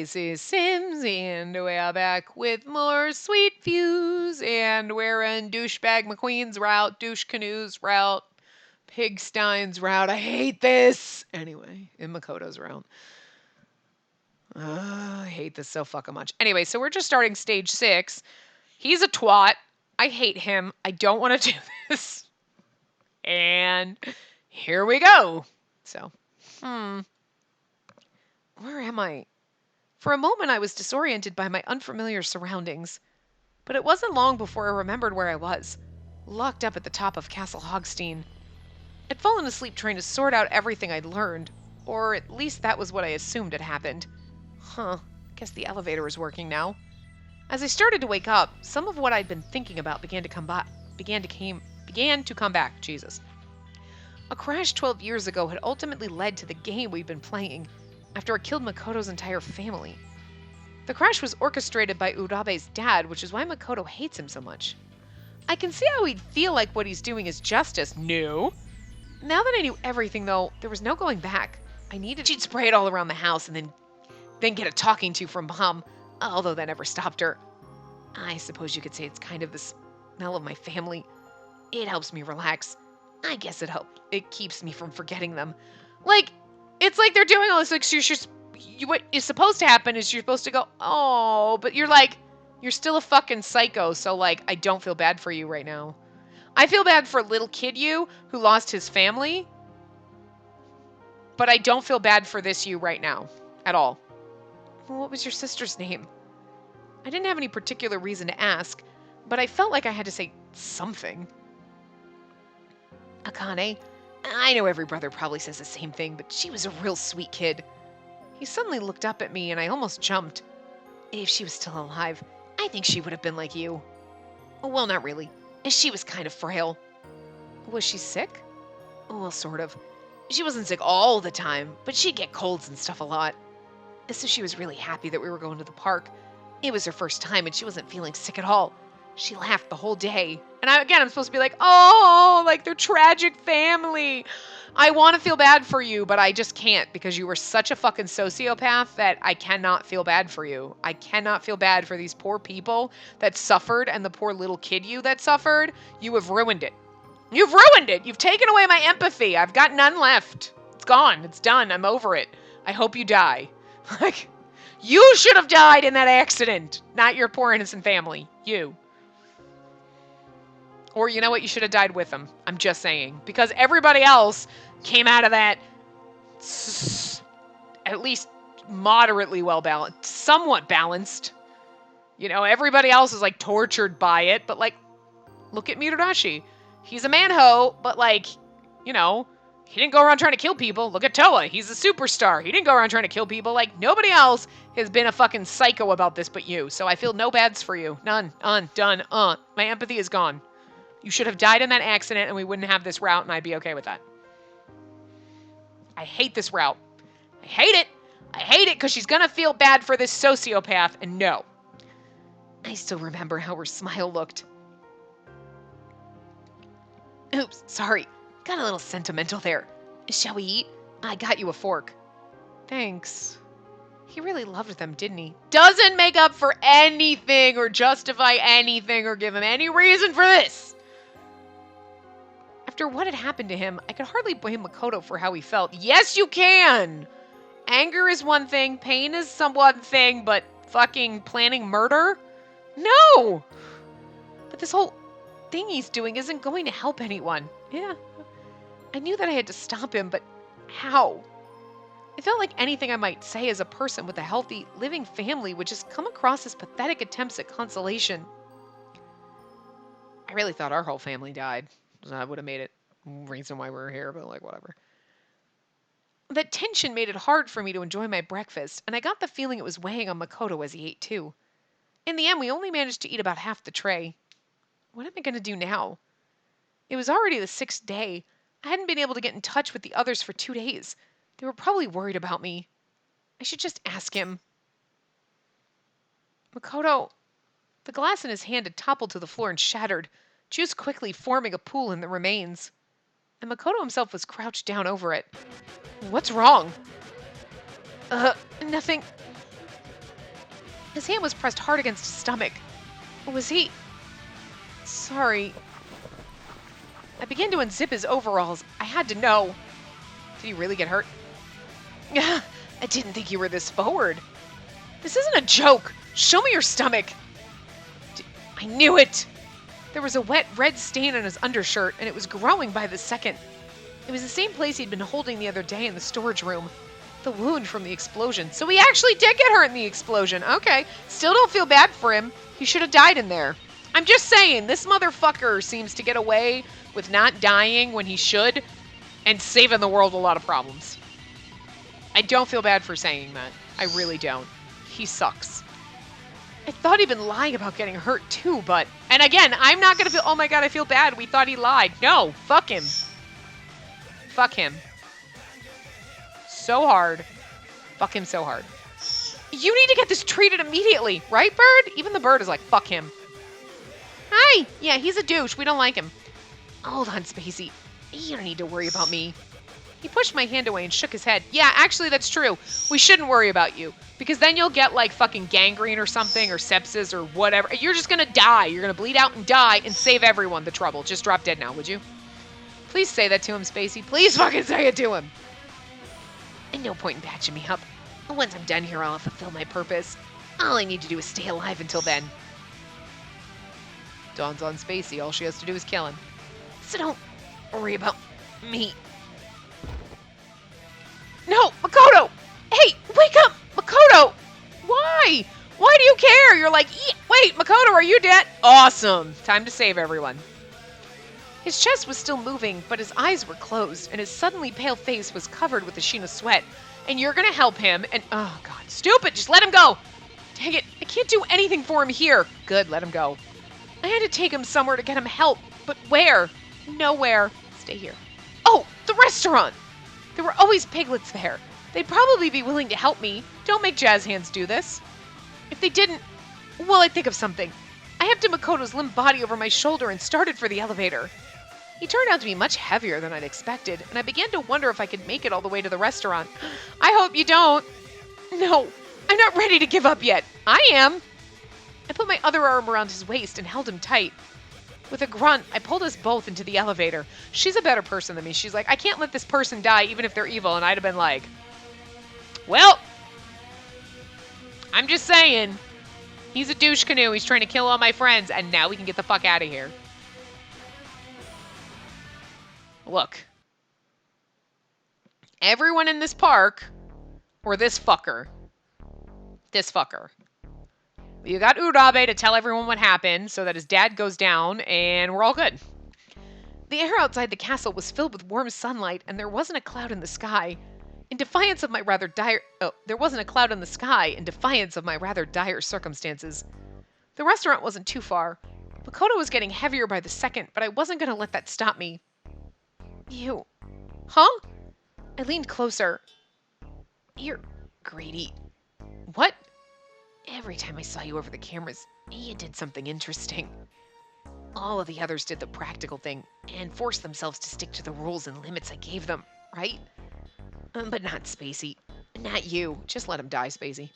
This is Sims, and we're back with more sweet views, and we're in Douchebag McQueen's route, Douche Canoe's route, Pigstein's route. I hate this! Anyway, in Makoto's route. I hate this so fucking much. Anyway, so we're just starting stage 6. He's a twat. I hate him. I don't want to do this. And here we go. So, where am I? For a moment, I was disoriented by my unfamiliar surroundings. But it wasn't long before I remembered where I was, locked up at the top of Castle Hogstein. I'd fallen asleep trying to sort out everything I'd learned, or at least that was what I assumed had happened. Guess the elevator is working now. As I started to wake up, some of what I'd been thinking about began to come back. Jesus. A crash 12 years ago had ultimately led to the game we'd been playing after I killed Makoto's entire family. The crash was orchestrated by Urabe's dad, which is why Makoto hates him so much. I can see how he'd feel like what he's doing is justice. No. Now that I knew everything, though, there was no going back. I needed she'd spray it all around the house and then get a talking to from Mom, although that never stopped her. I suppose you could say it's kind of the smell of my family. It helps me relax. I guess it helps. It keeps me from forgetting them. It's like they're doing all this. What is supposed to happen is you're supposed to go, oh, but you're still a fucking psycho. So I don't feel bad for you right now. I feel bad for little kid you who lost his family. But I don't feel bad for this you right now at all. Well, what was your sister's name? I didn't have any particular reason to ask, but I felt like I had to say something. Akane. I know every brother probably says the same thing, but she was a real sweet kid. He suddenly looked up at me and I almost jumped. If she was still alive, I think she would have been like you. Well, not really. She was kind of frail. Was she sick? Well, sort of. She wasn't sick all the time, but she'd get colds and stuff a lot. So she was really happy that we were going to the park. It was her first time and she wasn't feeling sick at all. She laughed the whole day. And I'm supposed to be like, oh, their tragic family. I want to feel bad for you, but I just can't because you were such a fucking sociopath that I cannot feel bad for you. I cannot feel bad for these poor people that suffered and the poor little kid you that suffered. You have ruined it. You've ruined it. You've taken away my empathy. I've got none left. It's gone. It's done. I'm over it. I hope you die. You should have died in that accident, not your poor innocent family. You. Or you know what? You should have died with them. I'm just saying. Because everybody else came out of that at least moderately well balanced. Somewhat balanced. Everybody else is tortured by it. But look at Mitarashi. He's a manho, but he didn't go around trying to kill people. Look at Toa. He's a superstar. He didn't go around trying to kill people. Nobody else has been a fucking psycho about this but you. So I feel no bads for you. None. Done. My empathy is gone. You should have died in that accident and we wouldn't have this route and I'd be okay with that. I hate this route. I hate it. I hate it because she's going to feel bad for this sociopath and no. I still remember how her smile looked. Oops, sorry. Got a little sentimental there. Shall we eat? I got you a fork. Thanks. He really loved them, didn't he? Doesn't make up for anything or justify anything or give him any reason for this. After what had happened to him, I could hardly blame Makoto for how he felt. Yes, you can! Anger is one thing, pain is some one thing, but fucking planning murder? No! But this whole thing he's doing isn't going to help anyone. Yeah. I knew that I had to stop him, but how? I felt like anything I might say as a person with a healthy, living family would just come across as pathetic attempts at consolation. I really thought our whole family died. That would have made it reason why we're here, but whatever. That tension made it hard for me to enjoy my breakfast, and I got the feeling it was weighing on Makoto as he ate too. In the end, we only managed to eat about half the tray. What am I going to do now? It was already the 6th day. I hadn't been able to get in touch with the others for 2 days. They were probably worried about me. I should just ask him. Makoto. The glass in his hand had toppled to the floor and shattered, juice quickly forming a pool in the remains. And Makoto himself was crouched down over it. What's wrong? Nothing. His hand was pressed hard against his stomach. Was he... Sorry. I began to unzip his overalls. I had to know. Did he really get hurt? Yeah, I didn't think you were this forward. This isn't a joke. Show me your stomach. I knew it. There was a wet red stain on his undershirt, and it was growing by the second. It was the same place he'd been holding the other day in the storage room. The wound from the explosion. So he actually did get hurt in the explosion. Okay. Still don't feel bad for him. He should have died in there. I'm just saying, this motherfucker seems to get away with not dying when he should and saving the world a lot of problems. I don't feel bad for saying that. I really don't. He sucks. I thought he'd been lying about getting hurt too, but... And again, I'm not gonna feel, oh my god, I feel bad. We thought he lied. No, fuck him. Fuck him. So hard. Fuck him so hard. You need to get this treated immediately, right, Bird? Even the bird is like, fuck him. Hi. Yeah, he's a douche. We don't like him. Hold on, Spacey. You don't need to worry about me. He pushed my hand away and shook his head. Yeah, actually, that's true. We shouldn't worry about you. Because then you'll get, like, fucking gangrene or something, or sepsis, or whatever. You're just gonna die. You're gonna bleed out and die and save everyone the trouble. Just drop dead now, would you? Please say that to him, Spacey. Please fucking say it to him. And no point in patching me up. Once I'm done here, I'll fulfill my purpose. All I need to do is stay alive until then. Dawn's on Spacey. All she has to do is kill him. So don't worry about me. No, Makoto! Hey, wake up! Makoto! Why? Why do you care? You're like, wait, Makoto, are you dead? Awesome. Time to save everyone. His chest was still moving, but his eyes were closed, and his suddenly pale face was covered with a sheen of sweat. And you're gonna help him, and oh god, stupid, just let him go! Dang it, I can't do anything for him here. Good, let him go. I had to take him somewhere to get him help, but where? Nowhere. Stay here. Oh, the restaurant! There were always piglets there. They'd probably be willing to help me. Don't make jazz hands do this. If they didn't, well, I'd think of something. I hefted Makoto's limp body over my shoulder and started for the elevator. He turned out to be much heavier than I'd expected, and I began to wonder if I could make it all the way to the restaurant. I hope you don't. No, I'm not ready to give up yet. I am. I put my other arm around his waist and held him tight. With a grunt, I pulled us both into the elevator. She's a better person than me. She's like, I can't let this person die even if they're evil, and I'd have been like, well, I'm just saying, he's a douche canoe. He's trying to kill all my friends, and now we can get the fuck out of here. Look, everyone in this park, or this fucker, you got Urabe to tell everyone what happened so that his dad goes down, and we're all good. The air outside the castle was filled with warm sunlight, and there wasn't a cloud in the sky. In defiance of my rather dire... Oh, there wasn't a cloud in the sky in defiance of my rather dire circumstances. The restaurant wasn't too far. Makoto was getting heavier by the second, but I wasn't going to let that stop me. You. Huh? I leaned closer. You're greedy. What? Every time I saw you over the cameras, you did something interesting. All of the others did the practical thing and forced themselves to stick to the rules and limits I gave them, right? But not Spacey. Not you. Just let him die, Spacey.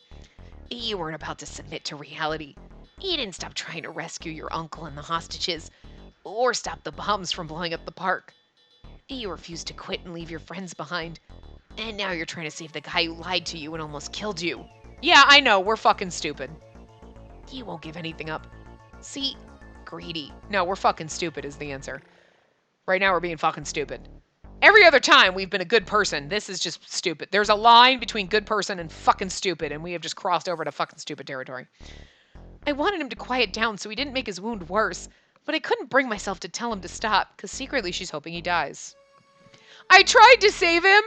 You weren't about to submit to reality. You didn't stop trying to rescue your uncle and the hostages, or stop the bombs from blowing up the park. You refused to quit and leave your friends behind. And now you're trying to save the guy who lied to you and almost killed you. Yeah, I know, we're fucking stupid. You won't give anything up. See? Greedy. No, we're fucking stupid is the answer. Right now we're being fucking stupid. Every other time we've been a good person. This is just stupid. There's a line between good person and fucking stupid, and we have just crossed over to fucking stupid territory. I wanted him to quiet down so he didn't make his wound worse, but I couldn't bring myself to tell him to stop, because secretly she's hoping he dies. I tried to save him!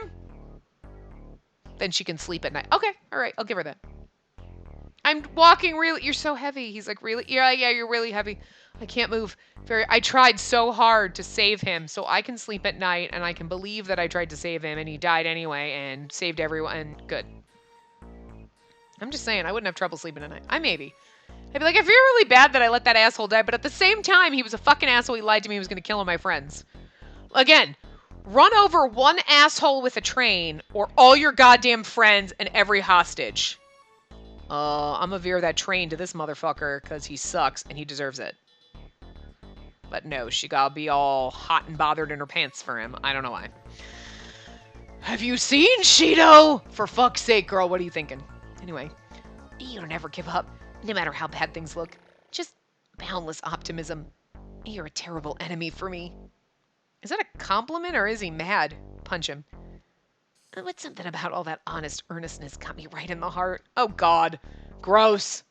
Then she can sleep at night. Okay, alright, I'll give her that. I'm walking really... You're so heavy. He's like, really? Yeah, you're really heavy. I can't move. I tried so hard to save him so I can sleep at night and I can believe that I tried to save him and he died anyway and saved everyone. And good. I'm just saying, I wouldn't have trouble sleeping at night. I'd be like, I feel really bad that I let that asshole die, but at the same time, he was a fucking asshole. He lied to me. He was going to kill all my friends. Again, run over one asshole with a train or all your goddamn friends and every hostage. I'm gonna veer that train to this motherfucker because he sucks and he deserves it. But no, she gotta be all hot and bothered in her pants for him. I don't know why. Have you seen Shido? For fuck's sake, girl, what are you thinking? Anyway, you don't ever give up, no matter how bad things look. Just boundless optimism. You're a terrible enemy for me. Is that a compliment or is he mad? Punch him. But something about all that honest earnestness got me right in the heart. Oh, God. Gross.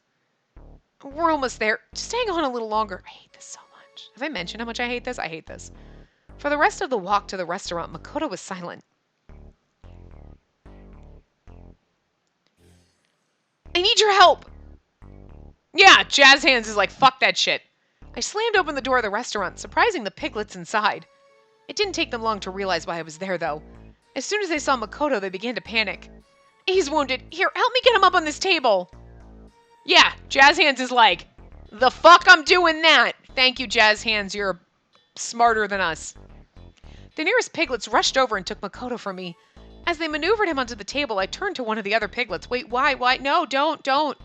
We're almost there. Just hang on a little longer. I hate this so much. Have I mentioned how much I hate this? I hate this. For the rest of the walk to the restaurant, Makoto was silent. I need your help. Yeah, Jazz Hands is like, fuck that shit. I slammed open the door of the restaurant, surprising the piglets inside. It didn't take them long to realize why I was there, though. As soon as they saw Makoto, they began to panic. He's wounded. Here, help me get him up on this table. Yeah, Jazz Hands is like, the fuck I'm doing that. Thank you, Jazz Hands. You're smarter than us. The nearest piglets rushed over and took Makoto from me. As they maneuvered him onto the table, I turned to one of the other piglets. Wait, why? No, don't. Well,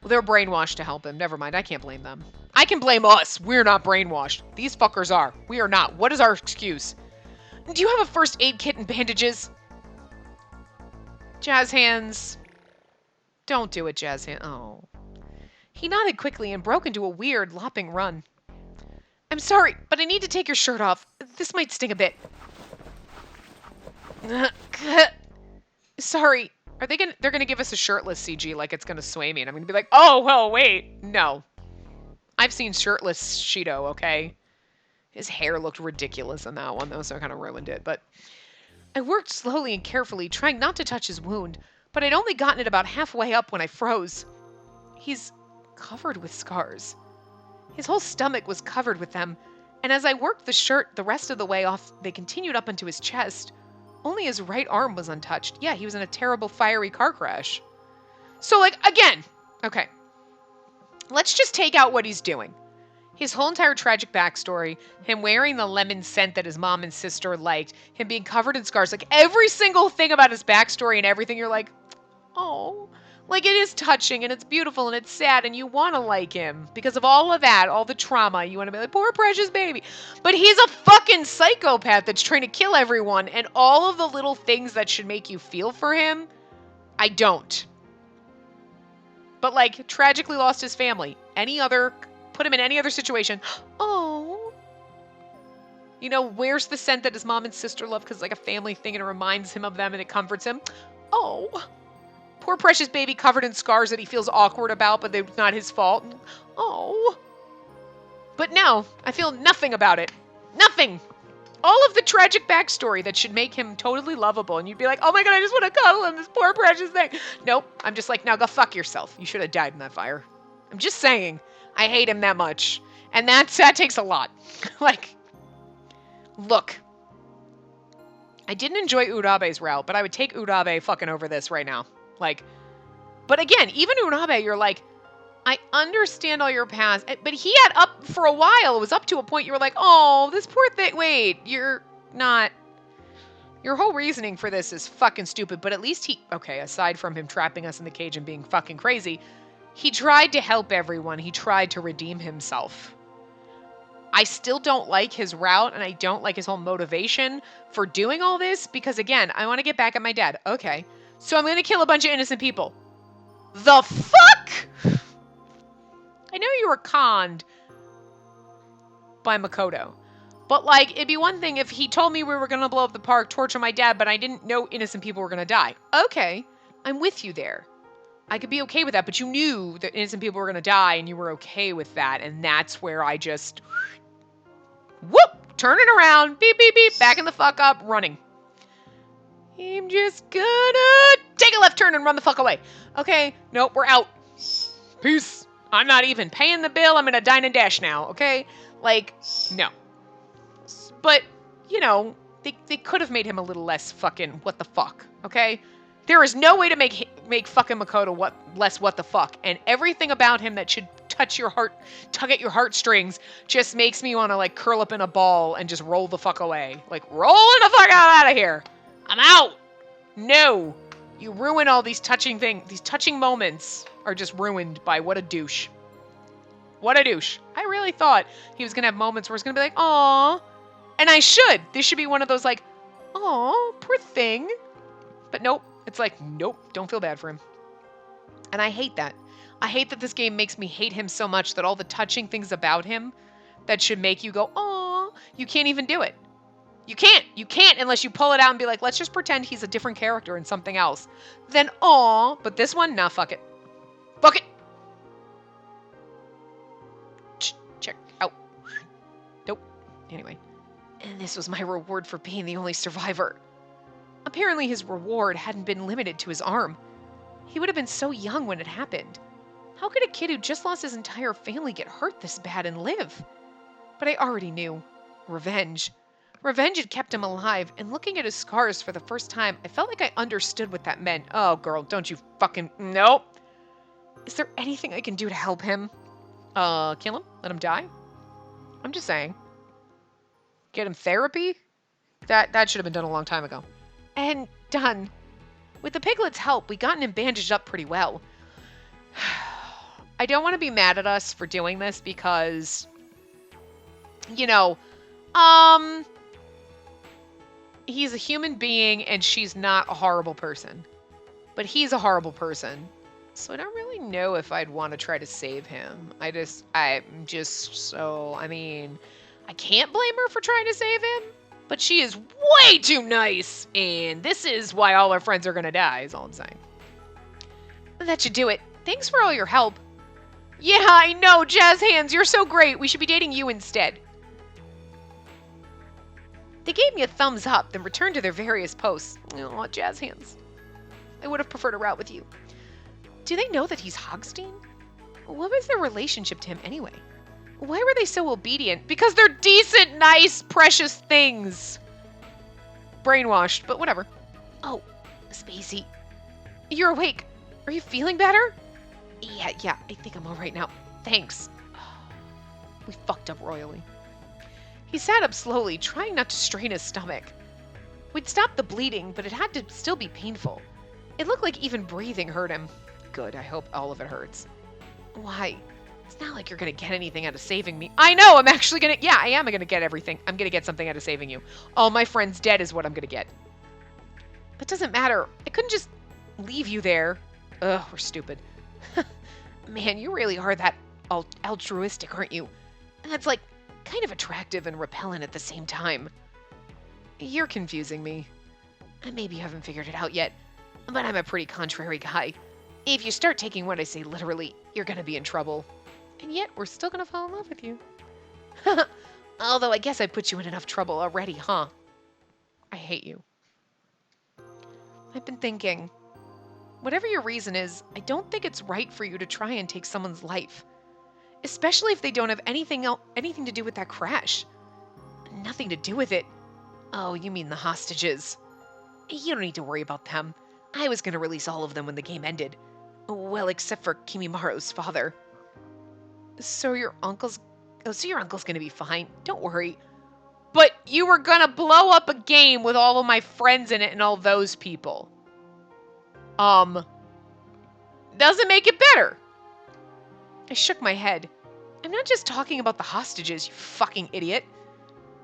they're brainwashed to help him. Never mind, I can't blame them. I can blame us. We're not brainwashed. These fuckers are. We are not. What is our excuse? Do you have a first aid kit and bandages? Jazz Hands. Don't do it, Jazz Hands. Oh. He nodded quickly and broke into a weird, lopping run. I'm sorry, but I need to take your shirt off. This might sting a bit. Sorry. They're gonna give us a shirtless CG like it's gonna sway me, and I'm gonna be like, oh, well, wait. No. I've seen shirtless Shido, okay? His hair looked ridiculous in that one, though, so I kind of ruined it. But I worked slowly and carefully, trying not to touch his wound, but I'd only gotten it about halfway up when I froze. He's covered with scars. His whole stomach was covered with them, and as I worked the shirt the rest of the way off, they continued up into his chest. Only his right arm was untouched. Yeah, he was in a terrible fiery car crash. So, like, again, okay. Let's just take out what he's doing. His whole entire tragic backstory, him wearing the lemon scent that his mom and sister liked, him being covered in scars, like every single thing about his backstory and everything, you're like, oh. Like, it is touching and it's beautiful and it's sad and you want to like him because of all of that, all the trauma. You want to be like, poor precious baby. But he's a fucking psychopath that's trying to kill everyone, and all of the little things that should make you feel for him, I don't. But, like, tragically lost his family. Put him in any other situation. Oh. You know, wears the scent that his mom and sister love because it's like a family thing and it reminds him of them and it comforts him. Oh. Poor precious baby covered in scars that he feels awkward about, but they're not his fault. Oh. But no, I feel nothing about it. Nothing. All of the tragic backstory that should make him totally lovable, and you'd be like, oh my god, I just want to cuddle him, this poor precious thing. Nope, I'm just like, now go fuck yourself. You should have died in that fire. I'm just saying, I hate him that much. And that takes a lot. Like, look. I didn't enjoy Urabe's route, but I would take Urabe fucking over this right now. Like, but again, even Urabe, you're like, I understand all your past, but he had up for a while. It was up to a point you were like, oh, this poor thing. Wait, you're not. Your whole reasoning for this is fucking stupid, but at least okay, aside from him trapping us in the cage and being fucking crazy, he tried to help everyone. He tried to redeem himself. I still don't like his route, and I don't like his whole motivation for doing all this, because again, I want to get back at my dad. Okay, so I'm going to kill a bunch of innocent people. The fuck? I know you were conned by Makoto, but like, it'd be one thing if he told me we were going to blow up the park, torture my dad, but I didn't know innocent people were going to die. Okay, I'm with you there. I could be okay with that, but you knew that innocent people were going to die, and you were okay with that, and that's where I just, whoop, turning around, beep, beep, beep, backing the fuck up, running. I'm just gonna take a left turn and run the fuck away. Okay, nope, we're out. Peace. I'm not even paying the bill. I'm gonna dine and dash now, okay? Like, no. But, you know, they could have made him a little less fucking what the fuck, okay? There is no way to make fucking Makoto less what the fuck. And everything about him that should touch your heart, tug at your heartstrings, just makes me want to, like, curl up in a ball and just roll the fuck away. Like, rolling the fuck out of here. I'm out. No. You ruin all these touching moments. are just ruined by what a douche. What a douche. I really thought he was going to have moments where it's going to be like, aw. And I should. This should be one of those like, aw, poor thing. But nope. It's like, nope, don't feel bad for him. And I hate that. I hate that this game makes me hate him so much that all the touching things about him that should make you go, aw, you can't even do it. You can't. You can't unless you pull it out and be like, let's just pretend he's a different character in something else. Then, aw. But this one, nah, fuck it. Fuck it. Check out. Nope. Anyway. And this was my reward for being the only survivor. Apparently his reward hadn't been limited to his arm. He would have been so young when it happened. How could a kid who just lost his entire family get hurt this bad and live? But I already knew. Revenge. Revenge had kept him alive, and looking at his scars for the first time, I felt like I understood what that meant. Oh, girl, don't you fucking... Nope. Is there anything I can do to help him? Kill him? Let him die? I'm just saying. Get him therapy? That should have been done a long time ago. And done. With the piglet's help, we gotten him bandaged up pretty well. I don't want to be mad at us for doing this because, you know, he's a human being and she's not a horrible person. But he's a horrible person. So I don't really know if I'd want to try to save him. I mean, I can't blame her for trying to save him. But she is way too nice, and this is why all our friends are gonna die, is all I'm saying. That should do it. Thanks for all your help. Yeah, I know, Jazz Hands, you're so great. We should be dating you instead. They gave me a thumbs up, then returned to their various posts. Oh, Jazz Hands. I would have preferred a route with you. Do they know that he's Hogstein? What was their relationship to him anyway? Why were they so obedient? Because they're decent, nice, precious things. Brainwashed, but whatever. Oh, Spacey. You're awake. Are you feeling better? Yeah, I think I'm all right now. Thanks. We fucked up royally. He sat up slowly, trying not to strain his stomach. We'd stopped the bleeding, but it had to still be painful. It looked like even breathing hurt him. Good, I hope all of it hurts. Why? It's not like you're going to get anything out of saving me. I know, I'm actually going to... Yeah, I am going to get everything. I'm going to get something out of saving you. All my friends dead is what I'm going to get. That doesn't matter. I couldn't just leave you there. Ugh, we're stupid. Man, you really are that altruistic, aren't you? And that's like kind of attractive and repellent at the same time. You're confusing me. Maybe you haven't figured it out yet, but I'm a pretty contrary guy. If you start taking what I say literally, you're going to be in trouble. And yet, we're still going to fall in love with you. Although I guess I put you in enough trouble already, huh? I hate you. I've been thinking, whatever your reason is, I don't think it's right for you to try and take someone's life. Especially if they don't have anything to do with that crash. Nothing to do with it. Oh, you mean the hostages. You don't need to worry about them. I was going to release all of them when the game ended. Well, except for Kimimaro's father. So your uncle's going to be fine. Don't worry. But you were going to blow up a game with all of my friends in it and all those people. Doesn't make it better. I shook my head. I'm not just talking about the hostages, you fucking idiot.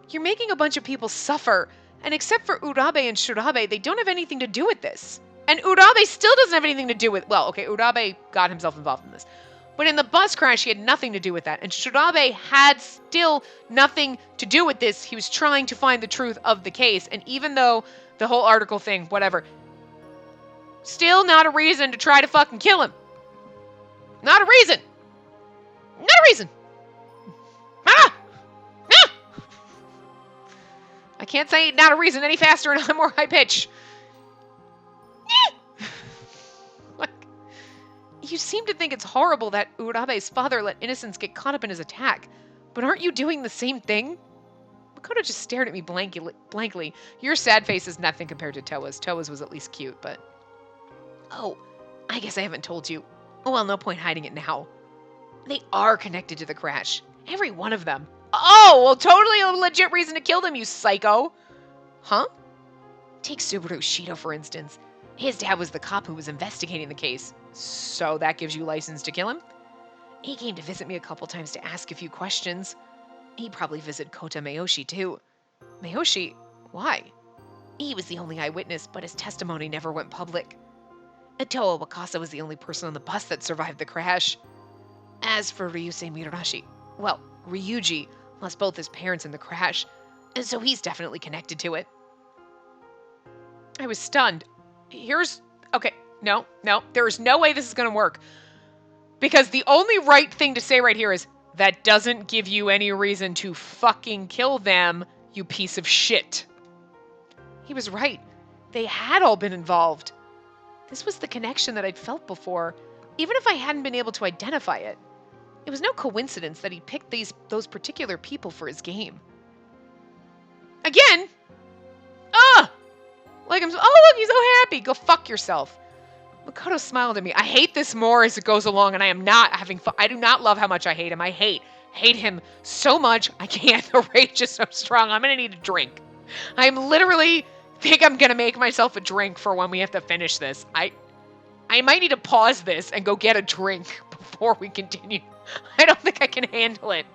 You're making a bunch of people suffer, and except for Urabe and Shurabe, they don't have anything to do with this. And Urabe still doesn't have anything to do with... Well, okay, Urabe got himself involved in this. But in the bus crash, he had nothing to do with that. And Shurabe had still nothing to do with this. He was trying to find the truth of the case. And even though the whole article thing, whatever, still not a reason to try to fucking kill him. Not a reason. Not a reason. Ah! Ah! I can't say not a reason any faster and I'm more high pitch. Like, you seem to think it's horrible that Urabe's father let innocents get caught up in his attack, but aren't you doing the same thing? Makoto just stared at me blankly. Your sad face is nothing compared to Towa's. Towa's was at least cute, but... Oh, I guess I haven't told you. Well, no point hiding it now. They are connected to the crash. Every one of them. Oh, well, totally a legit reason to kill them, you psycho. Huh? Take Subaru Shido, for instance. His dad was the cop who was investigating the case. So that gives you license to kill him? He came to visit me a couple times to ask a few questions. He probably visited Kota Mayoshi too. Mayoshi? Why? He was the only eyewitness, but his testimony never went public. Toa Wakasa was the only person on the bus that survived the crash. As for Ryusei Mirashi, well, Ryuji lost both his parents in the crash, and so he's definitely connected to it. I was stunned. Okay, no, there is no way this is going to work. Because the only right thing to say right here is, that doesn't give you any reason to fucking kill them, you piece of shit. He was right. They had all been involved. This was the connection that I'd felt before, even if I hadn't been able to identify it. It was no coincidence that he picked those particular people for his game. Again? Like oh look, he's so happy. Go fuck yourself. Makoto smiled at me. I hate this more as it goes along, and I am not having fun. I do not love how much I hate him. I hate him so much. I can't. The rage is so strong. I'm gonna need a drink. I'm literally think I'm gonna make myself a drink for when we have to finish this. I might need to pause this and go get a drink before we continue. I don't think I can handle it.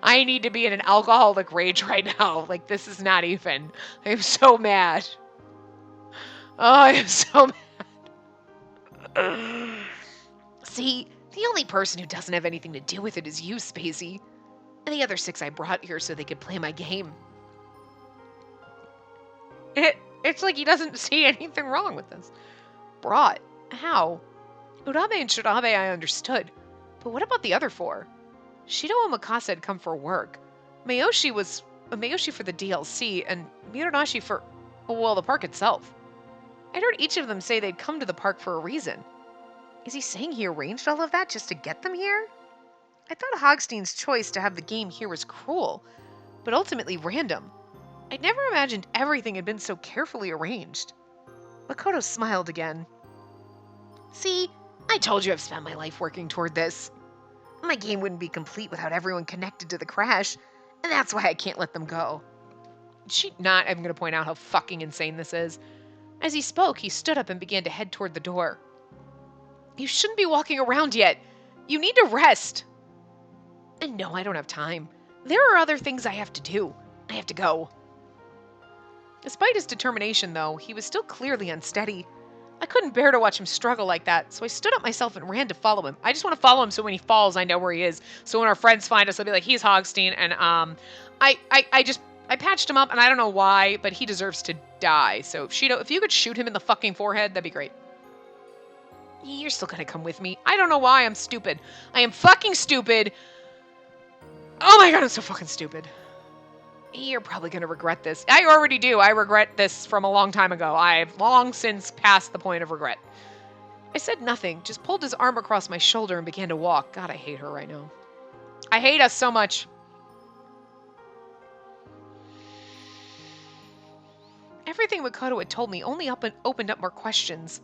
I need to be in an alcoholic rage right now. Like, this is not even. I am so mad. Oh, I am so mad. See, the only person who doesn't have anything to do with it is you, Spacey. And the other 6 I brought here so they could play my game. It's like he doesn't see anything wrong with this. Brought? How? Urabe and Shirabe I understood. But what about the other 4? Shido and Mikasa had come for work. Mayoshi for the DLC, and Mirashi for, well, the park itself. I'd heard each of them say they'd come to the park for a reason. Is he saying he arranged all of that just to get them here? I thought Hogstein's choice to have the game here was cruel, but ultimately random. I'd never imagined everything had been so carefully arranged. Makoto smiled again. See, I told you I've spent my life working toward this. My game wouldn't be complete without everyone connected to the crash, and that's why I can't let them go. She not even going to point out how fucking insane this is. As he spoke, he stood up and began to head toward the door. You shouldn't be walking around yet. You need to rest. And no, I don't have time. There are other things I have to do. I have to go. Despite his determination, though, he was still clearly unsteady. I couldn't bear to watch him struggle like that, so I stood up myself and ran to follow him. I just want to follow him so when he falls, I know where he is. So when our friends find us, they'll be like, he's Hogstein, and I patched him up, and I don't know why, but he deserves to die. So Shido, if you could shoot him in the fucking forehead, that'd be great. You're still gonna come with me. I don't know why. I'm stupid. I am fucking stupid. Oh my god, I'm so fucking stupid. You're probably gonna regret this. I already do. I regret this from a long time ago. I've long since passed the point of regret. I said nothing, just pulled his arm across my shoulder and began to walk. God, I hate her right now. I hate us so much. Everything Makoto had told me only opened up more questions.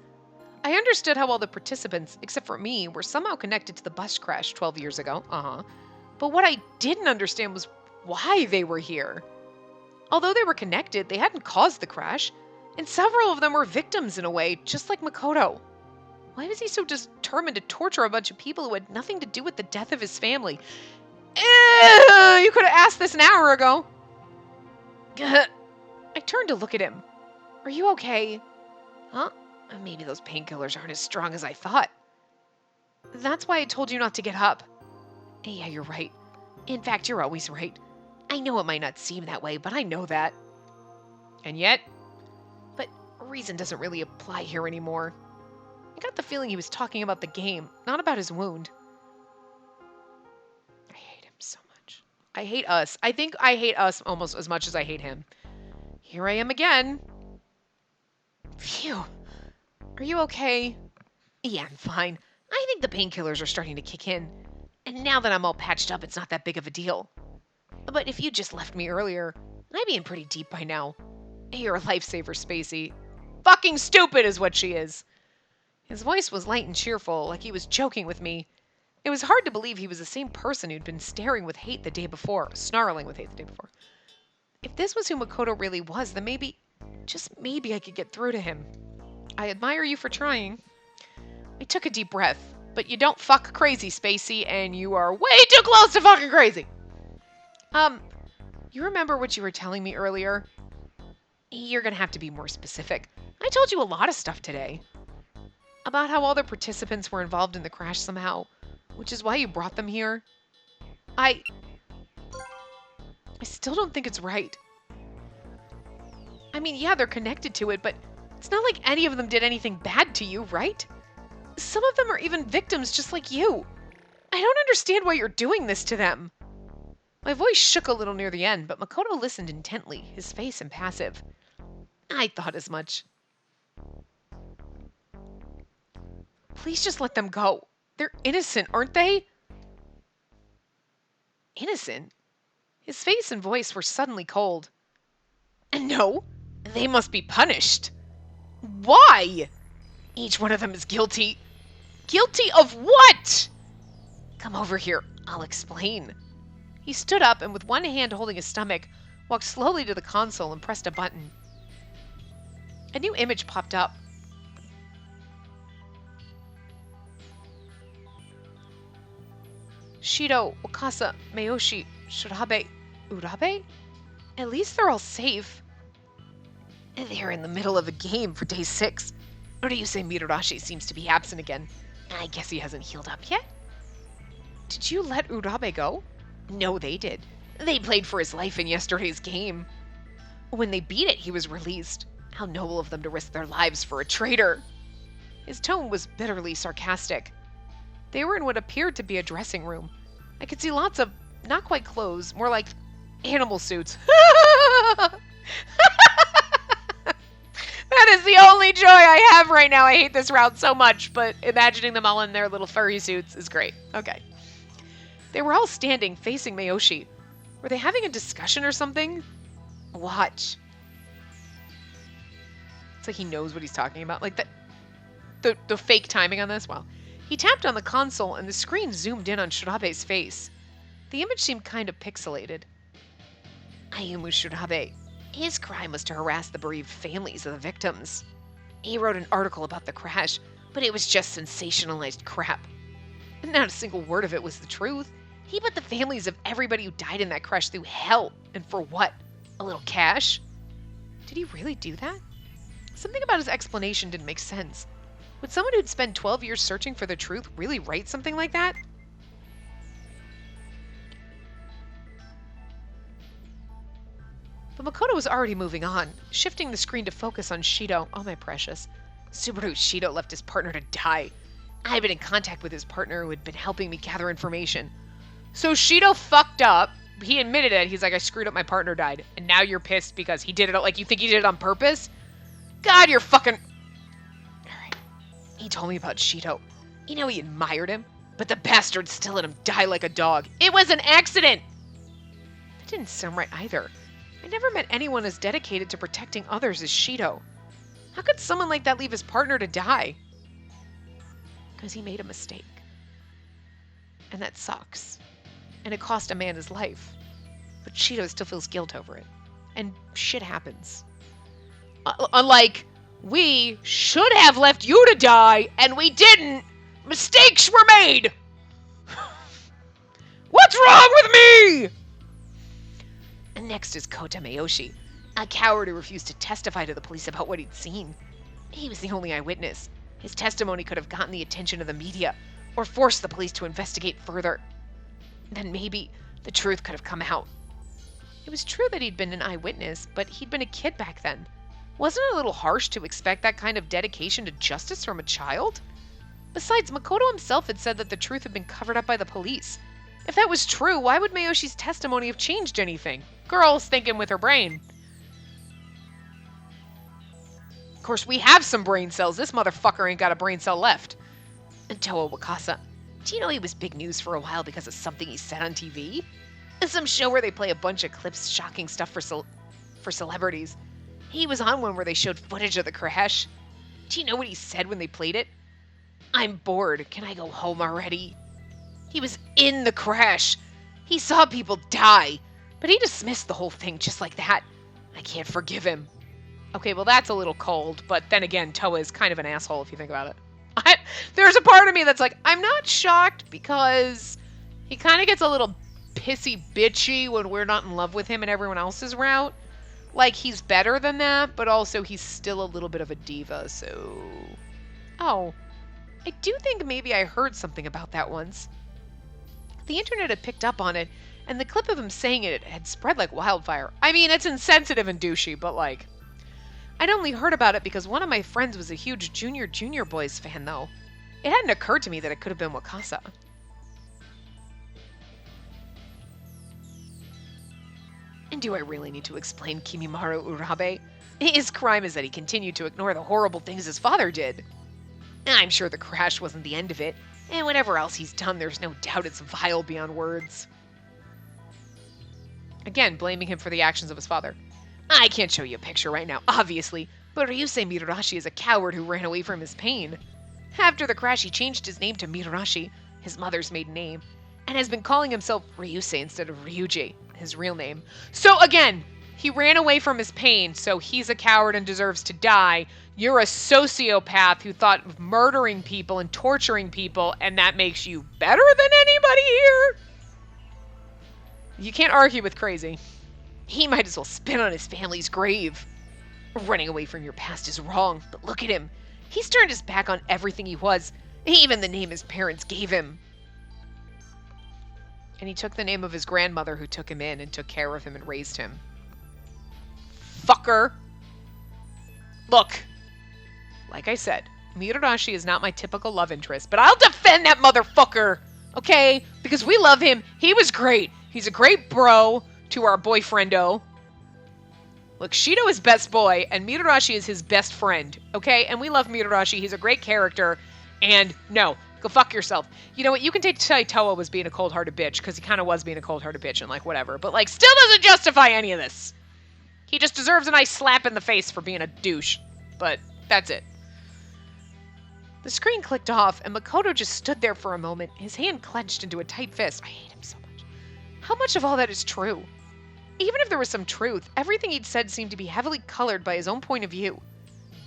I understood how all the participants, except for me, were somehow connected to the bus crash 12 years ago. But what I didn't understand was why they were here. Although they were connected, they hadn't caused the crash, and several of them were victims in a way, just like Makoto. Why was he so determined to torture a bunch of people who had nothing to do with the death of his family? You could have asked this an hour ago. I turned to look at him. Are you okay? Huh? Maybe those painkillers aren't as strong as I thought. That's why I told you not to get up. Yeah, you're right. In fact, you're always right. I know it might not seem that way, but I know that. And yet? But reason doesn't really apply here anymore. I got the feeling he was talking about the game, not about his wound. I hate him so much. I hate us. I think I hate us almost as much as I hate him. Here I am again. Phew. Are you okay? Yeah, I'm fine. I think the painkillers are starting to kick in. And now that I'm all patched up, it's not that big of a deal. But if you just left me earlier, I'd be in pretty deep by now. You're a lifesaver, Spacey. Fucking stupid is what she is. His voice was light and cheerful, like he was joking with me. It was hard to believe he was the same person who'd been staring with hate the day before, snarling with hate the day before. If this was who Makoto really was, then maybe, just maybe I could get through to him. I admire you for trying. I took a deep breath. But you don't fuck crazy, Spacey, and you are way too close to fucking crazy. You remember what you were telling me earlier? You're gonna have to be more specific. I told you a lot of stuff today. About how all the participants were involved in the crash somehow, which is why you brought them here. I still don't think it's right. I mean, yeah, they're connected to it, but it's not like any of them did anything bad to you, right? Some of them are even victims just like you. I don't understand why you're doing this to them. My voice shook a little near the end, but Makoto listened intently, his face impassive. I thought as much. Please just let them go. They're innocent, aren't they? Innocent? His face and voice were suddenly cold. No, they must be punished. Why? Each one of them is guilty. Guilty of what? Come over here, I'll explain. He stood up and with one hand holding his stomach, walked slowly to the console and pressed a button. A new image popped up. Shido, Wakasa, Mayoshi, Shirabe, Urabe? At least they're all safe. They're in the middle of a game for day 6. Or do you say Mitarashi seems to be absent again? I guess he hasn't healed up yet? Did you let Urabe go? No, they did. They played for his life in yesterday's game. When they beat it, he was released. How noble of them to risk their lives for a traitor. His tone was bitterly sarcastic. They were in what appeared to be a dressing room. I could see lots of, not quite clothes, more like animal suits. That is the only joy I have right now. I hate this route so much, but imagining them all in their little furry suits is great. Okay. They were all standing facing Mayoshi. Were they having a discussion or something? Watch. It's like he knows what he's talking about. Like the fake timing on this. Wow. He tapped on the console and the screen zoomed in on Shirabe's face. The image seemed kind of pixelated. Ayumu Shirabe. His crime was to harass the bereaved families of the victims. He wrote an article about the crash, but it was just sensationalized crap. Not a single word of it was the truth. He put the families of everybody who died in that crash through hell. And for what? A little cash? Did he really do that? Something about his explanation didn't make sense. Would someone who'd spent 12 years searching for the truth really write something like that? But Makoto was already moving on, shifting the screen to focus on Shido. Oh, my precious. Subaru Shido left his partner to die. I had been in contact with his partner who had been helping me gather information. So Shido fucked up. He admitted it. He's like, I screwed up, my partner died. And now you're pissed because he did it. Like, you think he did it on purpose? God, you're fucking... Alright. He told me about Shido. You know, he admired him. But the bastard still let him die like a dog. It was an accident! That didn't sound right either. I never met anyone as dedicated to protecting others as Shido. How could someone like that leave his partner to die? Because he made a mistake. And that sucks. And it cost a man his life. But Shido still feels guilt over it. And shit happens. Unlike, we should have left you to die, and we didn't. Mistakes were made. What's wrong with me? And next is Kota Mayoshi, a coward who refused to testify to the police about what he'd seen. He was the only eyewitness. His testimony could have gotten the attention of the media, or forced the police to investigate further. Then maybe the truth could have come out. It was true that he'd been an eyewitness, but he'd been a kid back then. Wasn't it a little harsh to expect that kind of dedication to justice from a child? Besides, Makoto himself had said that the truth had been covered up by the police. If that was true, why would Mayoshi's testimony have changed anything? Girl's thinking with her brain. Of course, we have some brain cells. This motherfucker ain't got a brain cell left. And Toa Wakasa. Do you know he was big news for a while because of something he said on TV? Some show where they play a bunch of clips, shocking stuff for celebrities. He was on one where they showed footage of the crash. Do you know what he said when they played it? I'm bored. Can I go home already? He was in the crash. He saw people die. But he dismissed the whole thing just like that. I can't forgive him. Okay, well that's a little cold, but then again, Toa is kind of an asshole if you think about it. There's a part of me that's like, I'm not shocked because he kind of gets a little pissy bitchy when we're not in love with him and everyone else's route. Like, he's better than that, but also he's still a little bit of a diva, so... Oh, I do think maybe I heard something about that once. The internet had picked up on it, and the clip of him saying it had spread like wildfire. I mean, it's insensitive and douchey, but like... I'd only heard about it because one of my friends was a huge Junior Boys fan, though. It hadn't occurred to me that it could have been Wakasa. And do I really need to explain Kimimaru Urabe? His crime is that he continued to ignore the horrible things his father did. I'm sure the crash wasn't the end of it, and whatever else he's done, there's no doubt it's vile beyond words. Again, blaming him for the actions of his father. I can't show you a picture right now, obviously, but Ryusei Mitarashi is a coward who ran away from his pain. After the crash, he changed his name to Mitarashi, his mother's maiden name, and has been calling himself Ryusei instead of Ryuji, his real name. So again, he ran away from his pain, so he's a coward and deserves to die. You're a sociopath who thought of murdering people and torturing people, and that makes you better than anybody here? You can't argue with crazy. He might as well spit on his family's grave. Running away from your past is wrong, but look at him. He's turned his back on everything he was, even the name his parents gave him. And he took the name of his grandmother who took him in and took care of him and raised him. Fucker. Look, like I said, Mitarashi is not my typical love interest, but I'll defend that motherfucker, okay? Because we love him. He was great. He's a great bro to our boyfriendo. Look, Shido is best boy, and Mitarashi is his best friend, okay? And we love Mitarashi. He's a great character. And no, go fuck yourself. You know what? You can take Toa was being a cold-hearted bitch, because he kind of was being a cold-hearted bitch and like whatever. But like, still doesn't justify any of this. He just deserves a nice slap in the face for being a douche. But that's it. The screen clicked off, and Makoto just stood there for a moment, his hand clenched into a tight fist. I hate him so much. How much of all that is true? Even if there was some truth, everything he'd said seemed to be heavily colored by his own point of view.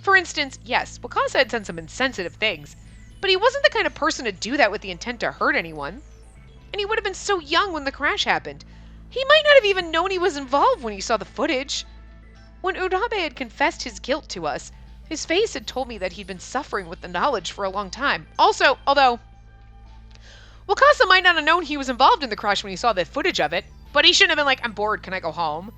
For instance, yes, Wakasa had said some insensitive things, but he wasn't the kind of person to do that with the intent to hurt anyone. And he would have been so young when the crash happened. He might not have even known he was involved when he saw the footage. When Urabe had confessed his guilt to us, his face had told me that he'd been suffering with the knowledge for a long time. Also, although Wakasa might not have known he was involved in the crash when he saw the footage of it, but he shouldn't have been like, I'm bored, can I go home?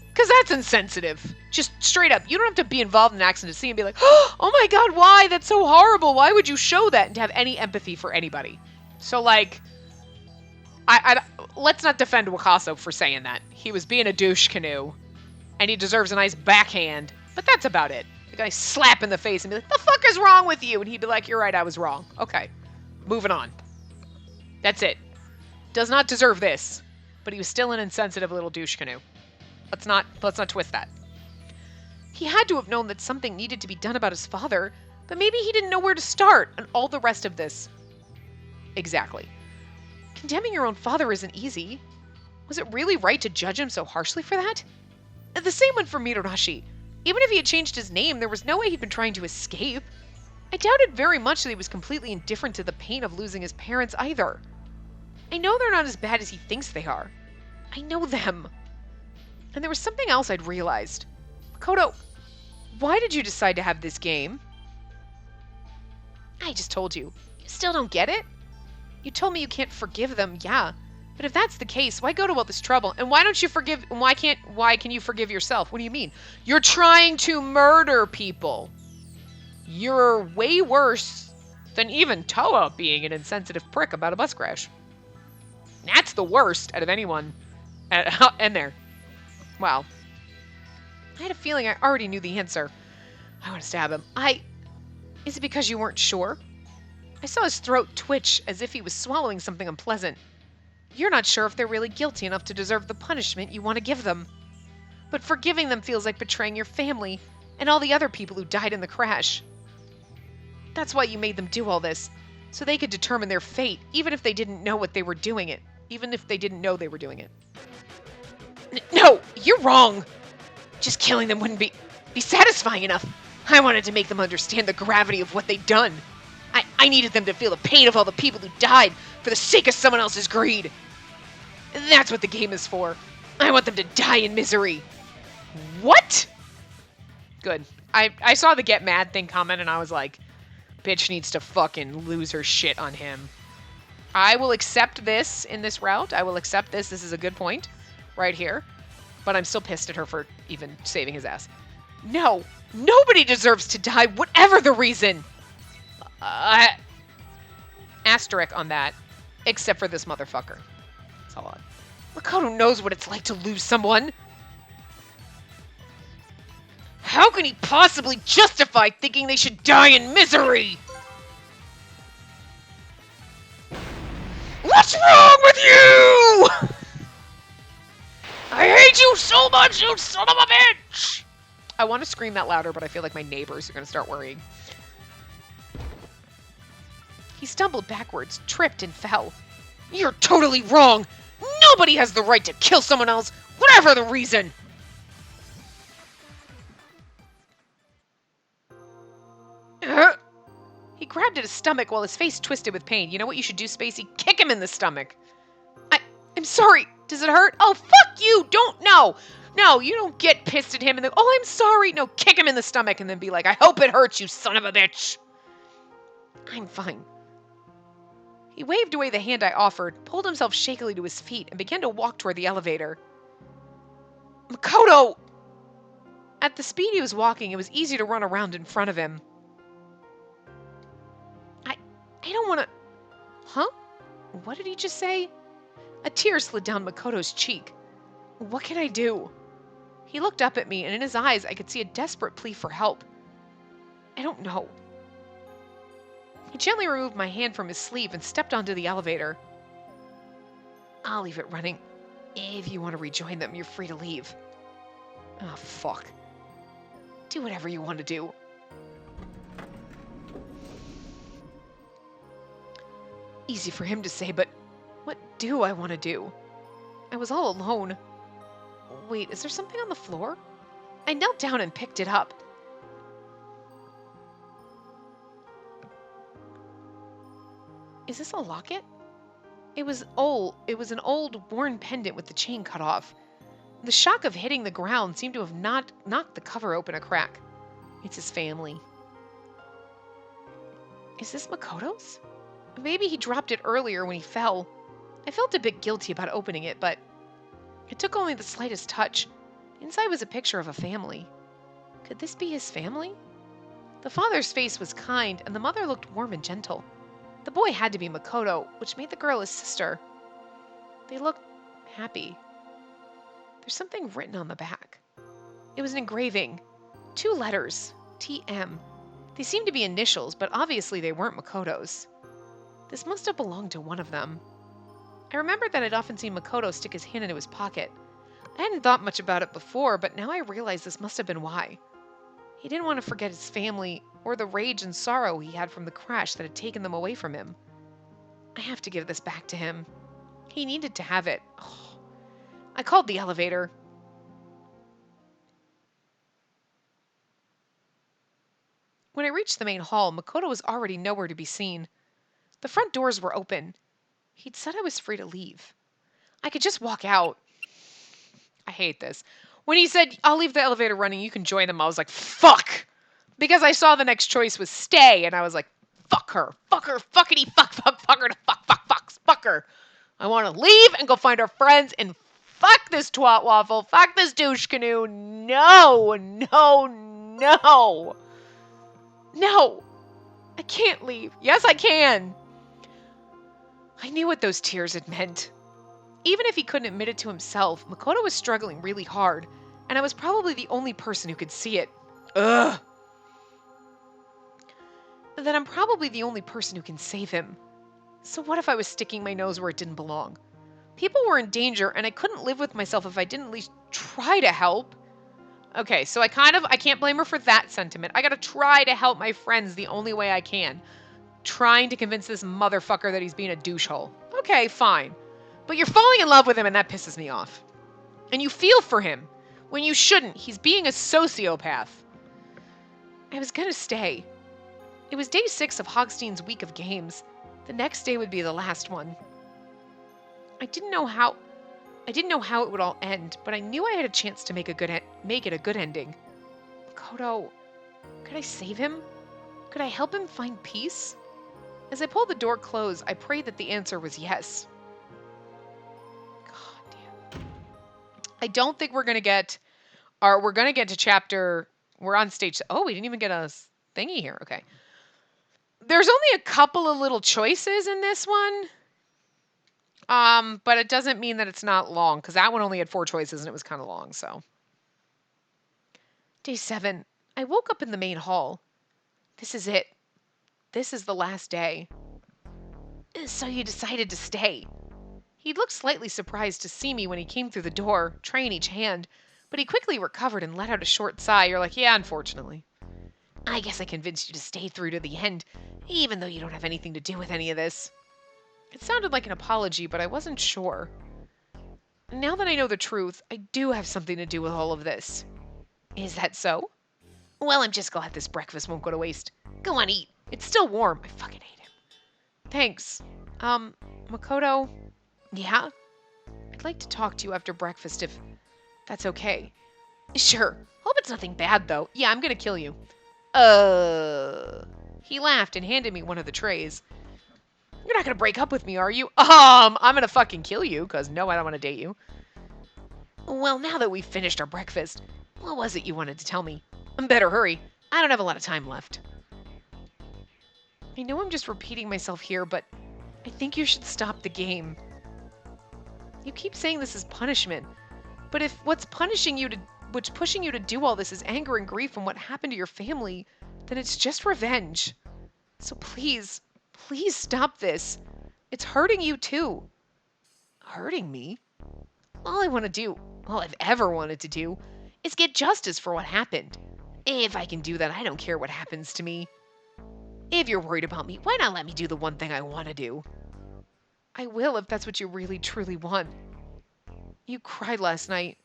Because that's insensitive. Just straight up. You don't have to be involved in an accident to see and be like, oh my god, why? That's so horrible. Why would you show that? And to have any empathy for anybody. So like, let's not defend Wakasa for saying that. He was being a douche canoe, and he deserves a nice backhand, but that's about it. The guy slap in the face and be like, the fuck is wrong with you? And he'd be like, you're right, I was wrong. Okay, moving on. That's it. Does not deserve this. But he was still an insensitive little douche canoe. Let's not twist that. He had to have known that something needed to be done about his father, but maybe he didn't know where to start, and all the rest of this. Exactly. Condemning your own father isn't easy. Was it really right to judge him so harshly for that? And the same went for Mitarashi. Even if he had changed his name, there was no way he'd been trying to escape. I doubted very much that he was completely indifferent to the pain of losing his parents either. I know they're not as bad as he thinks they are. I know them. And there was something else I'd realized. Makoto, why did you decide to have this game? I just told you. You still don't get it? You told me you can't forgive them, yeah. But if that's the case, why go to all this trouble? And why don't you forgive, why can you forgive yourself? What do you mean? You're trying to murder people. You're way worse than even Toa being an insensitive prick about a bus crash. That's the worst out of anyone in there. Wow. I had a feeling I already knew the answer. I want to stab him. Is it because you weren't sure? I saw his throat twitch as if he was swallowing something unpleasant. You're not sure if they're really guilty enough to deserve the punishment you want to give them. But forgiving them feels like betraying your family and all the other people who died in the crash. That's why you made them do all this, so they could determine their fate, even if they didn't know what they were doing it. Even if they didn't know they were doing it. No, you're wrong. Just killing them wouldn't be satisfying enough. I wanted to make them understand the gravity of what they'd done. I needed them to feel the pain of all the people who died for the sake of someone else's greed. That's what the game is for. I want them to die in misery. What? Good. I saw the get mad thing comment and I was like, bitch needs to fucking lose her shit on him. I will accept this in this route. I will accept this. This is a good point right here. But I'm still pissed at her for even saving his ass. No. Nobody deserves to die, whatever the reason. Asterisk on that. Except for this motherfucker. That's all. Makoto knows what it's like to lose someone. How can he possibly justify thinking they should die in misery? What's wrong with you? I hate you so much, you son of a bitch! I want to scream that louder, but I feel like my neighbors are going to start worrying. He stumbled backwards, tripped, and fell. You're totally wrong! Nobody has the right to kill someone else, whatever the reason! He grabbed at his stomach while his face twisted with pain. You know what you should do, Spacey? Kick him in the stomach. I'm sorry. Does it hurt? Oh, fuck you! Don't, no! No, you don't get pissed at him and then, oh, I'm sorry. No, kick him in the stomach and then be like, I hope it hurts, you son of a bitch. I'm fine. He waved away the hand I offered, pulled himself shakily to his feet, and began to walk toward the elevator. Makoto! At the speed he was walking, it was easy to run around in front of him. I don't want to... Huh? What did he just say? A tear slid down Makoto's cheek. What can I do? He looked up at me, and in his eyes I could see a desperate plea for help. I don't know. He gently removed my hand from his sleeve and stepped onto the elevator. I'll leave it running. If you want to rejoin them, you're free to leave. Oh, fuck. Do whatever you want to do. Easy for him to say, but what do I want to do? I was all alone. Wait, is there something on the floor? I knelt down and picked it up. Is this a locket? It was old. It was an old, worn pendant with the chain cut off. The shock of hitting the ground seemed to have knocked the cover open a crack. It's his family. Is this Makoto's? Maybe he dropped it earlier when he fell. I felt a bit guilty about opening it, but it took only the slightest touch. Inside was a picture of a family. Could this be his family? The father's face was kind, and the mother looked warm and gentle. The boy had to be Makoto, which made the girl his sister. They looked happy. There's something written on the back. It was an engraving. 2 letters. TM. They seemed to be initials, but obviously they weren't Makoto's. This must have belonged to one of them. I remembered that I'd often seen Makoto stick his hand into his pocket. I hadn't thought much about it before, but now I realized this must have been why. He didn't want to forget his family, or the rage and sorrow he had from the crash that had taken them away from him. I have to give this back to him. He needed to have it. Oh. I called the elevator. When I reached the main hall, Makoto was already nowhere to be seen. The front doors were open. He'd said I was free to leave. I could just walk out. I hate this. When he said, I'll leave the elevator running, you can join them, I was like, fuck! Because I saw the next choice was stay, and I was like, fuck her, fuckity, fuck her, fuck her. I want to leave and go find our friends, and fuck this twat waffle, fuck this douche canoe, no. No, I can't leave. Yes, I can. I knew what those tears had meant. Even if he couldn't admit it to himself, Makoto was struggling really hard, and I was probably the only person who could see it. Ugh. That I'm probably the only person who can save him. So what if I was sticking my nose where it didn't belong? People were in danger, and I couldn't live with myself if I didn't at least try to help. Okay, so I can't blame her for that sentiment. I gotta try to help my friends the only way I can. Trying to convince this motherfucker that he's being a douchehole. Okay, fine. But you're falling in love with him and that pisses me off. And you feel for him when you shouldn't. He's being a sociopath. I was gonna stay. It was day 6 of Hogstein's week of games. The next day would be the last one. I didn't know how it would all end, but I knew I had a chance to make it a good ending. Makoto, could I save him? Could I help him find peace? As I pulled the door closed, I prayed that the answer was yes. God damn. I don't think we're gonna get to chapter. We're on stage. Oh, we didn't even get a thingy here. Okay. There's only a couple of little choices in this one. But it doesn't mean that it's not long, because that one only had 4 choices and it was kind of long, so. Day 7. I woke up in the main hall. This is it. This is the last day. So you decided to stay. He looked slightly surprised to see me when he came through the door, tray in each hand, but he quickly recovered and let out a short sigh. You're like, yeah, unfortunately. I guess I convinced you to stay through to the end, even though you don't have anything to do with any of this. It sounded like an apology, but I wasn't sure. Now that I know the truth, I do have something to do with all of this. Is that so? Well, I'm just glad this breakfast won't go to waste. Go on, eat. It's still warm. I fucking hate him. Thanks. Makoto? Yeah? I'd like to talk to you after breakfast if that's okay. Sure. Hope it's nothing bad, though. Yeah, I'm gonna kill you. He laughed and handed me one of the trays. You're not gonna break up with me, are you? I'm gonna fucking kill you, because no, I don't want to date you. Well, now that we've finished our breakfast, what was it you wanted to tell me? Better hurry. I don't have a lot of time left. I know I'm just repeating myself here, but I think you should stop the game. You keep saying this is punishment, but if what's pushing you to do all this is anger and grief from what happened to your family, then it's just revenge. So please stop this. It's hurting you too. Hurting me? All I've ever wanted to do, is get justice for what happened. If I can do that, I don't care what happens to me. If you're worried about me, why not let me do the one thing I want to do? I will if that's what you really truly want. You cried last night.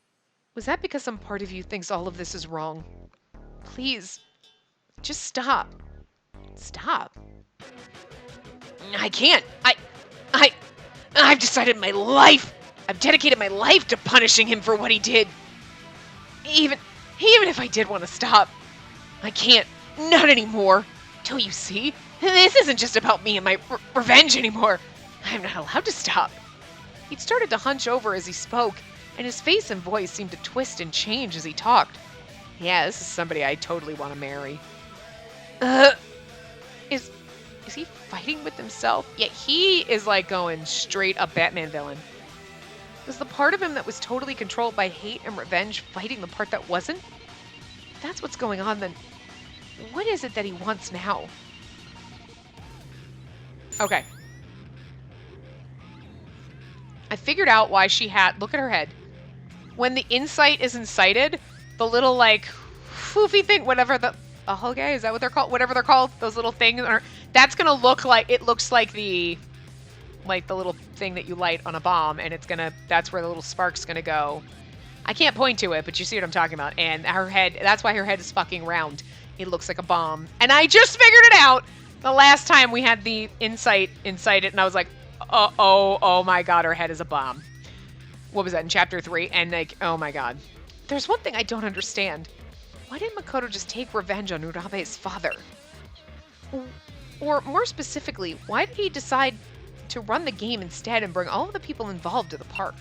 Was that because some part of you thinks all of this is wrong? Please, just stop. Stop. I can't. I've decided I've dedicated my life to punishing him for what he did. Even if I did want to stop, I can't. Not anymore. Don't you see? This isn't just about me and my revenge anymore. I'm not allowed to stop. He'd started to hunch over as he spoke, and his face and voice seemed to twist and change as he talked. Yeah, this is somebody I totally want to marry. Is he fighting with himself? Yeah, he is like going straight up Batman villain. Was the part of him that was totally controlled by hate and revenge fighting the part that wasn't? If that's what's going on, then what is it that he wants now? Okay. I figured out why she had... Look at her head. When the insight is incited, the little, like, foofy thing, whatever the... A hoge? Is that what they're called? Whatever they're called. Those little things. That's going to look like... It looks like the... Like the little thing that you light on a bomb, and it's going to... That's where the little spark's going to go. I can't point to it, but you see what I'm talking about. And her head... That's why her head is fucking round. It looks like a bomb. And I just figured it out the last time we had the insight inside it, and I was like, oh my god, her head is a bomb. What was that, in chapter 3? And like, oh my god. There's one thing I don't understand. Why didn't Makoto just take revenge on Urabe's father? Or more specifically, why did he decide to run the game instead and bring all of the people involved to the park?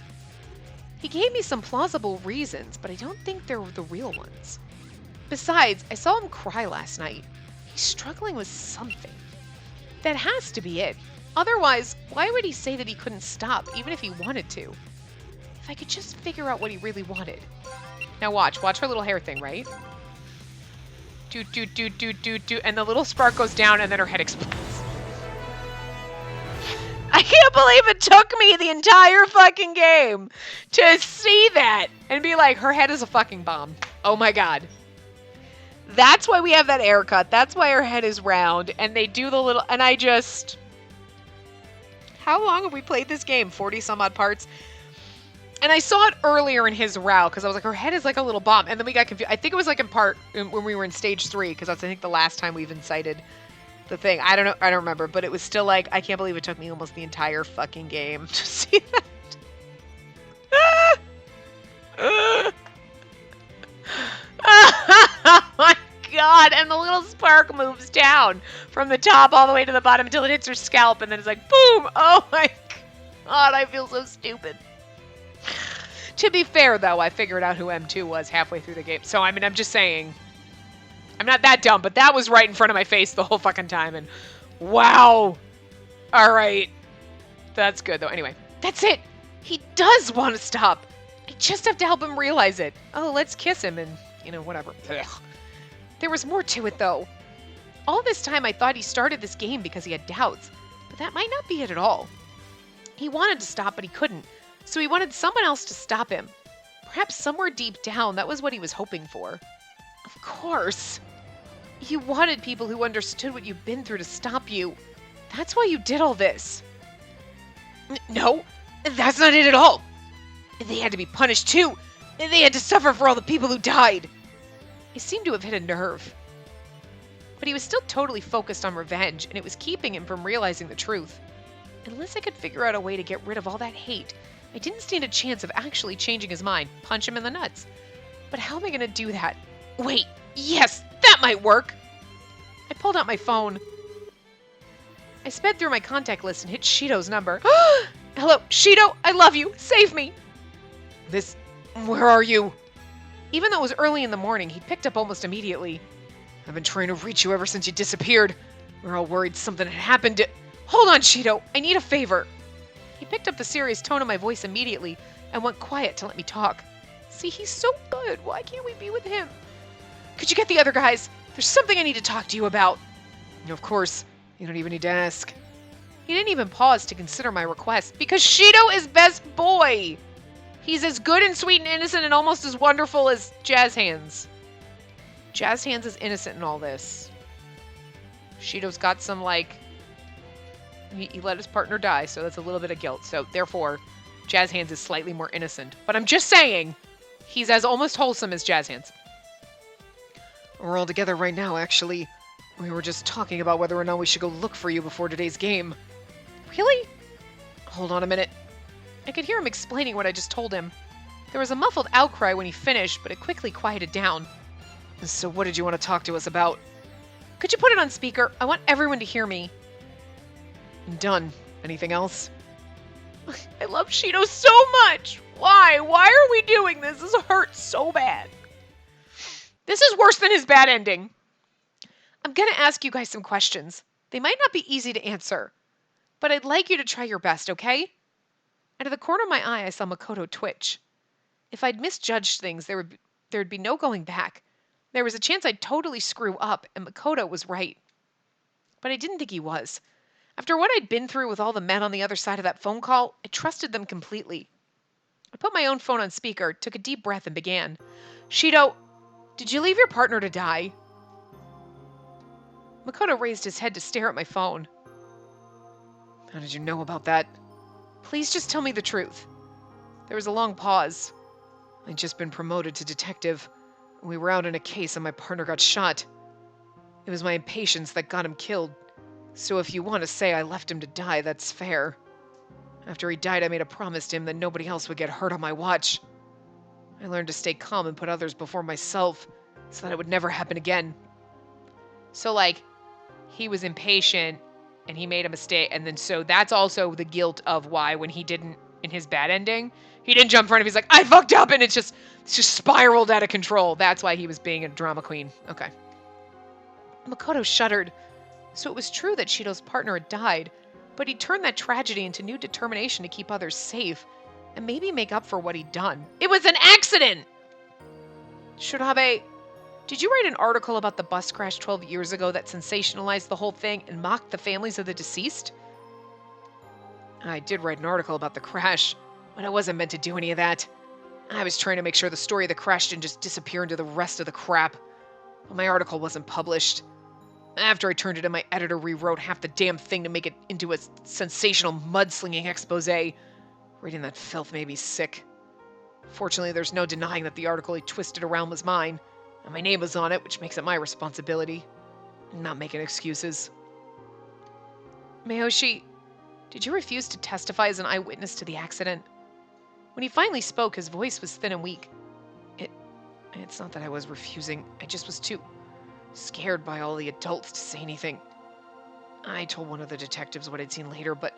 He gave me some plausible reasons, but I don't think they're the real ones. Besides, I saw him cry last night. He's struggling with something. That has to be it. Otherwise, why would he say that he couldn't stop, even if he wanted to? If I could just figure out what he really wanted. Now watch her little hair thing, right? Do, and the little spark goes down and then her head explodes. I can't believe it took me the entire fucking game to see that and be like, her head is a fucking bomb. Oh my god. That's why we have that haircut. That's why her head is round. And they do the little... And I just... How long have we played this game? 40 some odd parts. And I saw it earlier in his row because I was like, her head is like a little bomb. And then we got confused. I think it was like when we were in stage 3 because that's, I think, the last time we've incited the thing. I don't know. I don't remember, but it was still like, I can't believe it took me almost the entire fucking game to see that. Oh my god, and the little spark moves down from the top all the way to the bottom until it hits her scalp, and then it's like, boom! Oh my god, I feel so stupid. To be fair, though, I figured out who M2 was halfway through the game. So, I mean, I'm just saying, I'm not that dumb, but that was right in front of my face the whole fucking time, and wow. All right. That's good, though. Anyway, that's it. He does want to stop. I just have to help him realize it. Oh, let's kiss him and, whatever. Ugh. There was more to it, though. All this time, I thought he started this game because he had doubts, but that might not be it at all. He wanted to stop, but he couldn't, so he wanted someone else to stop him. Perhaps somewhere deep down, that was what he was hoping for. Of course. You wanted people who understood what you've been through to stop you. That's why you did all this. No, that's not it at all. They had to be punished too. They had to suffer for all the people who died. He seemed to have hit a nerve. But he was still totally focused on revenge, and it was keeping him from realizing the truth. Unless I could figure out a way to get rid of all that hate, I didn't stand a chance of actually changing his mind, punch him in the nuts. But how am I going to do that? Wait, yes, that might work. I pulled out my phone. I sped through my contact list and hit Shido's number. Hello, Shido, I love you. Save me. Where are you? Even though it was early in the morning, he picked up almost immediately. I've been trying to reach you ever since you disappeared. We're all worried something had happened to... Hold on, Shido, I need a favor. He picked up the serious tone of my voice immediately and went quiet to let me talk. See, he's so good. Why can't we be with him? Could you get the other guys? There's something I need to talk to you about. Of course. You don't even need to ask. He didn't even pause to consider my request because Shido is best boy. He's as good and sweet and innocent and almost as wonderful as Jazz Hands. Jazz Hands is innocent in all this. Shido's got some, he let his partner die, so that's a little bit of guilt. So, therefore, Jazz Hands is slightly more innocent. But I'm just saying, he's as almost wholesome as Jazz Hands. We're all together right now, actually. We were just talking about whether or not we should go look for you before today's game. Really? Hold on a minute. I could hear him explaining what I just told him. There was a muffled outcry when he finished, but it quickly quieted down. So what did you want to talk to us about? Could you put it on speaker? I want everyone to hear me. Done. Anything else? I love Shido so much. Why? Why are we doing this? This hurts so bad. This is worse than his bad ending. I'm going to ask you guys some questions. They might not be easy to answer, but I'd like you to try your best, okay? Out of the corner of my eye, I saw Makoto twitch. If I'd misjudged things, there'd be no going back. There was a chance I'd totally screw up, and Makoto was right. But I didn't think he was. After what I'd been through with all the men on the other side of that phone call, I trusted them completely. I put my own phone on speaker, took a deep breath, and began. Shido, did you leave your partner to die? Makoto raised his head to stare at my phone. How did you know about that? Please just tell me the truth. There was a long pause. I'd just been promoted to detective. We were out in a case and my partner got shot. It was my impatience that got him killed. So if you want to say I left him to die, that's fair. After he died, I made a promise to him that nobody else would get hurt on my watch. I learned to stay calm and put others before myself so that it would never happen again. So, he was impatient and he made a mistake, and then so that's also the guilt of why when he didn't, in his bad ending, he didn't jump in front of him. He's like, I fucked up, and it's just spiraled out of control. That's why he was being a drama queen. Okay. Makoto shuddered. So it was true that Shido's partner had died, but he turned that tragedy into new determination to keep others safe and maybe make up for what he'd done. It was an accident! Shurabe, did you write an article about the bus crash 12 years ago that sensationalized the whole thing and mocked the families of the deceased? I did write an article about the crash, but I wasn't meant to do any of that. I was trying to make sure the story of the crash didn't just disappear into the rest of the crap. But my article wasn't published. After I turned it in, my editor rewrote half the damn thing to make it into a sensational mudslinging expose. Reading that filth made me sick. Fortunately, there's no denying that the article he twisted around was mine, and my name was on it, which makes it my responsibility. I'm not making excuses. Miyoshi, did you refuse to testify as an eyewitness to the accident? When he finally spoke, his voice was thin and weak. It, it's not that I was refusing. I just was too scared by all the adults to say anything. I told one of the detectives what I'd seen later, but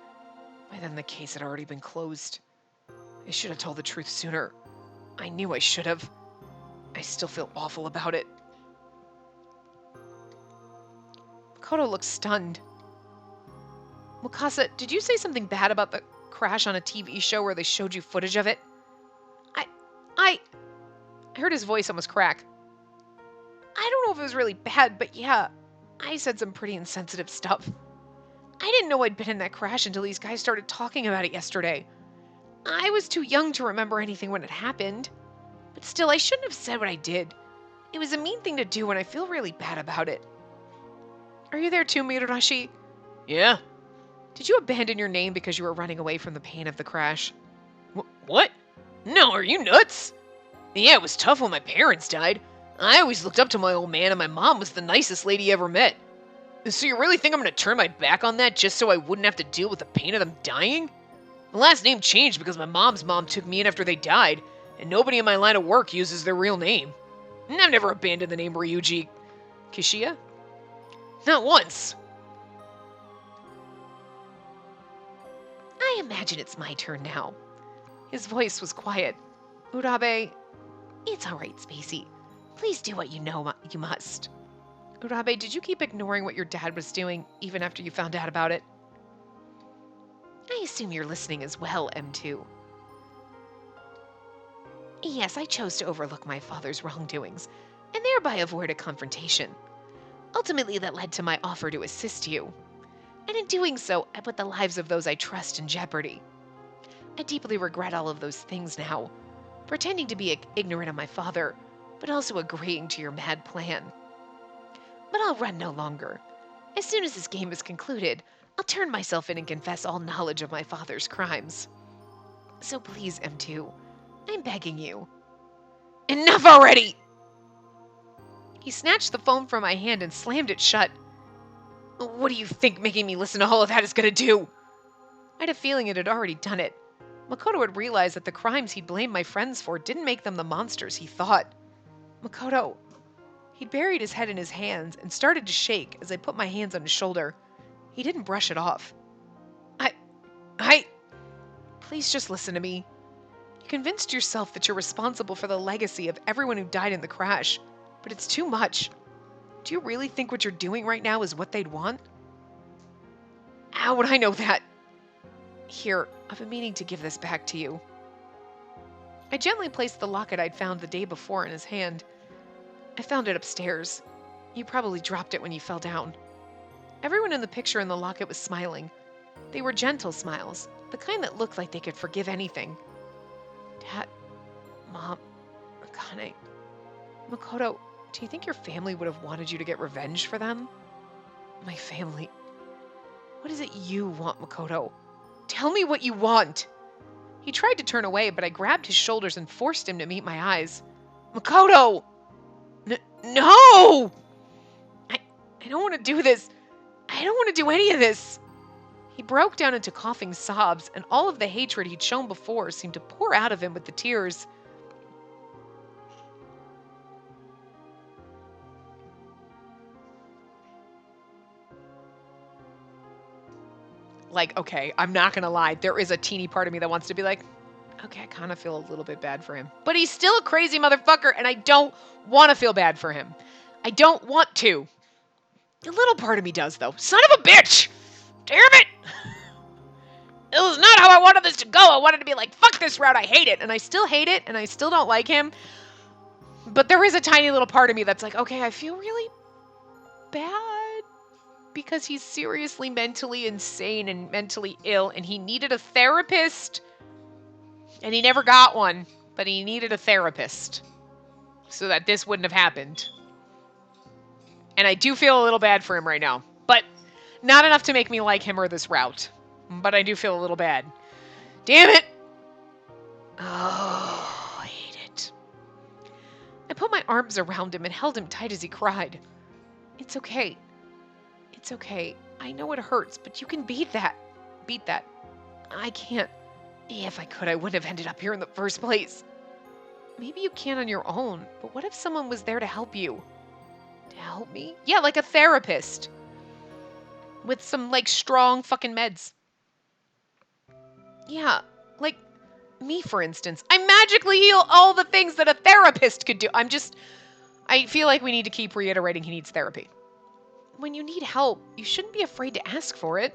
by then the case had already been closed. I should have told the truth sooner. I knew I should have. I still feel awful about it. Makoto looked stunned. Mukasa, did you say something bad about the crash on a TV show where they showed you footage of it? I heard his voice almost crack. I don't know if it was really bad, but yeah, I said some pretty insensitive stuff. I didn't know I'd been in that crash until these guys started talking about it yesterday. I was too young to remember anything when it happened. But still, I shouldn't have said what I did. It was a mean thing to do and I feel really bad about it. Are you there too, Mirorashi? Yeah. Did you abandon your name because you were running away from the pain of the crash? What? No, are you nuts? Yeah, it was tough when my parents died. I always looked up to my old man, and my mom was the nicest lady you ever met. So you really think I'm going to turn my back on that just so I wouldn't have to deal with the pain of them dying? My last name changed because my mom's mom took me in after they died, and nobody in my line of work uses their real name. And I've never abandoned the name Ryuji Kishiya. Not once. I imagine it's my turn now. His voice was quiet. Urabe, it's all right, Spacey. Please do what you know you must. Urabe, did you keep ignoring what your dad was doing even after you found out about it? I assume you're listening as well, M2. Yes, I chose to overlook my father's wrongdoings, and thereby avoid a confrontation. Ultimately, that led to my offer to assist you. And in doing so, I put the lives of those I trust in jeopardy. I deeply regret all of those things now, pretending to be ignorant of my father, but also agreeing to your mad plan. But I'll run no longer. As soon as this game is concluded, I'll turn myself in and confess all knowledge of my father's crimes. So please, M2, I'm begging you. Enough already! He snatched the phone from my hand and slammed it shut. What do you think making me listen to all of that is gonna do? I had a feeling it had already done it. Makoto had realized that the crimes he'd blamed my friends for didn't make them the monsters he thought. Makoto. He'd buried his head in his hands and started to shake as I put my hands on his shoulder. He didn't brush it off. Please just listen to me. You convinced yourself that you're responsible for the legacy of everyone who died in the crash, but it's too much. Do you really think what you're doing right now is what they'd want? How would I know that? Here, I've been meaning to give this back to you. I gently placed the locket I'd found the day before in his hand. I found it upstairs. You probably dropped it when you fell down. Everyone in the picture in the locket was smiling. They were gentle smiles, the kind that looked like they could forgive anything. Dad, Mom, Akane, Makoto, do you think your family would have wanted you to get revenge for them? My family. What is it you want, Makoto? Tell me what you want. He tried to turn away, but I grabbed his shoulders and forced him to meet my eyes. Makoto! No! I don't want to do this. I don't want to do any of this. He broke down into coughing sobs, and all of the hatred he'd shown before seemed to pour out of him with the tears. Like, okay, I'm not gonna lie, there is a teeny part of me that wants to be like, okay, I kind of feel a little bit bad for him. But he's still a crazy motherfucker, and I don't want to feel bad for him. I don't want to. A little part of me does, though. Son of a bitch! Damn it! It was not how I wanted this to go. I wanted to be like, fuck this route, I hate it. And I still hate it, and I still don't like him. But there is a tiny little part of me that's like, okay, I feel really bad because he's seriously mentally insane and mentally ill, and he needed a therapist. And he never got one, but he needed a therapist so that this wouldn't have happened. And I do feel a little bad for him right now, but not enough to make me like him or this route. But I do feel a little bad. Damn it! Oh, I hate it. I put my arms around him and held him tight as he cried. It's okay. It's okay. I know it hurts, but you can beat that. Beat that. I can't. If I could, I wouldn't have ended up here in the first place. Maybe you can on your own, but what if someone was there to help you? To help me? Yeah, like a therapist. With some, like, strong fucking meds. Yeah, like me, for instance. I magically heal all the things that a therapist could do. I feel like we need to keep reiterating he needs therapy. When you need help, you shouldn't be afraid to ask for it.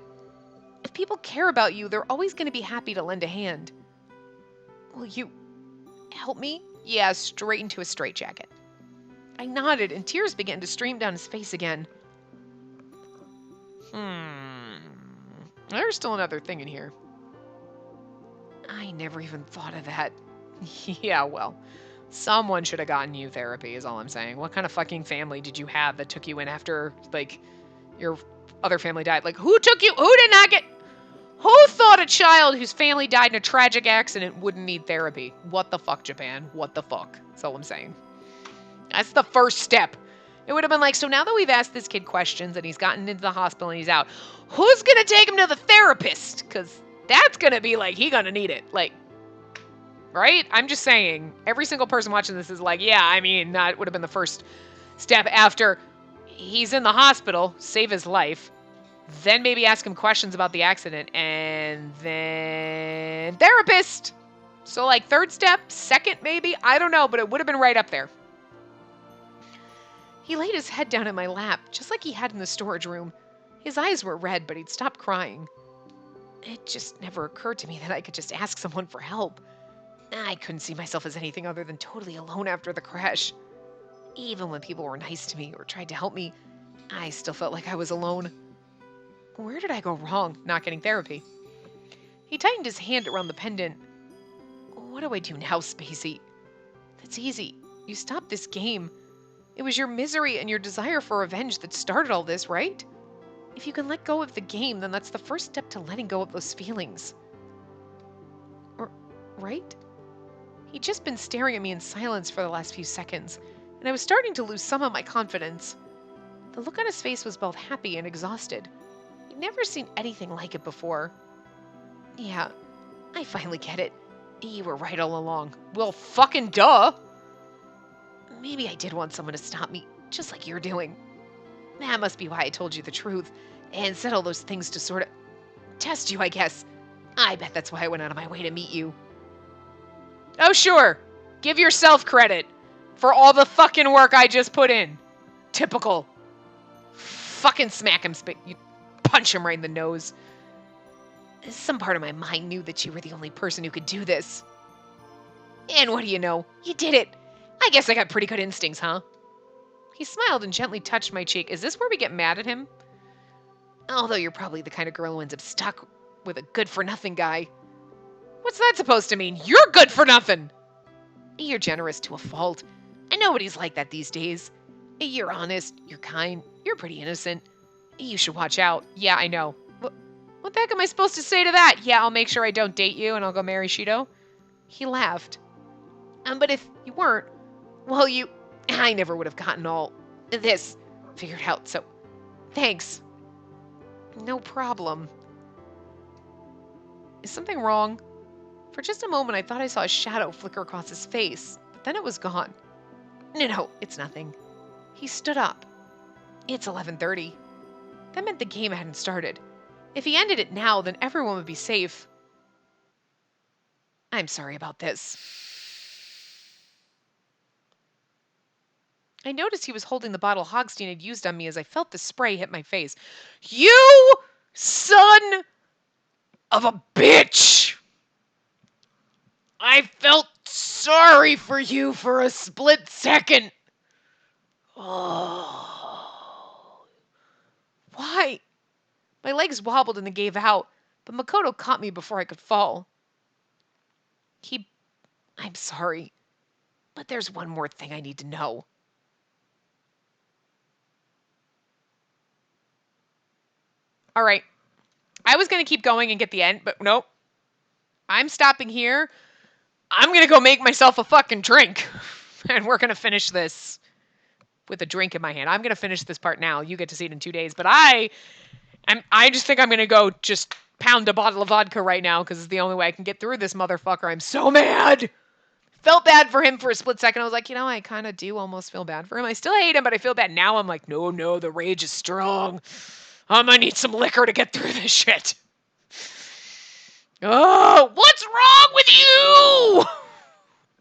If people care about you, they're always going to be happy to lend a hand. Will you help me? Yeah, straight into a straitjacket. I nodded, and tears began to stream down his face again. There's still another thing in here. I never even thought of that. Yeah, well, someone should have gotten you therapy, is all I'm saying. What kind of fucking family did you have that took you in after, like, your other family died? Like, who took you? Who did not get... Who thought a child whose family died in a tragic accident wouldn't need therapy? What the fuck, Japan? What the fuck? That's all I'm saying. That's the first step. It would have been like, so now that we've asked this kid questions and he's gotten into the hospital and he's out, who's going to take him to the therapist? Because that's going to be like, he going to need it. Like, right? I'm just saying, every single person watching this is like, yeah, I mean, that would have been the first step after he's in the hospital, save his life, then maybe ask him questions about the accident, and then therapist. So like third step, second maybe, I don't know, but it would have been right up there. He laid his head down in my lap, just like he had in the storage room. His eyes were red, but he'd stopped crying. It just never occurred to me that I could just ask someone for help. I couldn't see myself as anything other than totally alone after the crash. Even when people were nice to me or tried to help me, I still felt like I was alone. Where did I go wrong not getting therapy? He tightened his hand around the pendant. What do I do now, Spacey? That's easy. You stopped this game. It was your misery and your desire for revenge that started all this, right? If you can let go of the game, then that's the first step to letting go of those feelings. Right? He'd just been staring at me in silence for the last few seconds, and I was starting to lose some of my confidence. The look on his face was both happy and exhausted. I'd never seen anything like it before. Yeah, I finally get it. You were right all along. Well, fucking duh! Maybe I did want someone to stop me, just like you're doing. That must be why I told you the truth, and said all those things to sort of test you, I guess. I bet that's why I went out of my way to meet you. Oh, sure. Give yourself credit for all the fucking work I just put in. Typical. Fucking smack him, you punch him right in the nose. Some part of my mind knew that you were the only person who could do this. And what do you know? You did it. I guess I got pretty good instincts, huh? He smiled and gently touched my cheek. Is this where we get mad at him? Although you're probably the kind of girl who ends up stuck with a good-for-nothing guy. What's that supposed to mean? You're good for nothing! You're generous to a fault. And nobody's like that these days. You're honest, you're kind, you're pretty innocent. You should watch out. Yeah, I know. What the heck am I supposed to say to that? Yeah, I'll make sure I don't date you and I'll go marry Shido. He laughed. But if you weren't, well, I never would have gotten all this figured out, so thanks. No problem. Is something wrong? For just a moment, I thought I saw a shadow flicker across his face, but then it was gone. No, it's nothing. He stood up. It's 11:30. That meant the game hadn't started. If he ended it now, then everyone would be safe. I'm sorry about this. I noticed he was holding the bottle Hogstein had used on me as I felt the spray hit my face. You son of a bitch! I felt sorry for you for a split second. Oh. Why? My legs wobbled and they gave out, but Makoto caught me before I could fall. I'm sorry, but there's one more thing I need to know. All right. I was going to keep going and get the end, but nope. I'm stopping here. I'm going to go make myself a fucking drink. And we're going to finish this with a drink in my hand. I'm going to finish this part now. You get to see it in 2 days. But I I just think I'm gonna go just pound a bottle of vodka right now because it's the only way I can get through this motherfucker. I'm so mad. Felt bad for him for a split second. I was like, I kind of do almost feel bad for him. I still hate him, but I feel bad now. I'm like, no, the rage is strong. I'm gonna need some liquor to get through this shit. Oh, what's wrong with you?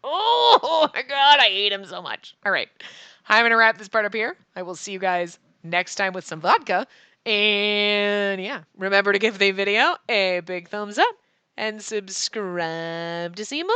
Oh my god, I hate him so much. All right, I'm gonna wrap this part up here. I will see you guys next time with some vodka. And yeah, remember to give the video a big thumbs up and subscribe to see more.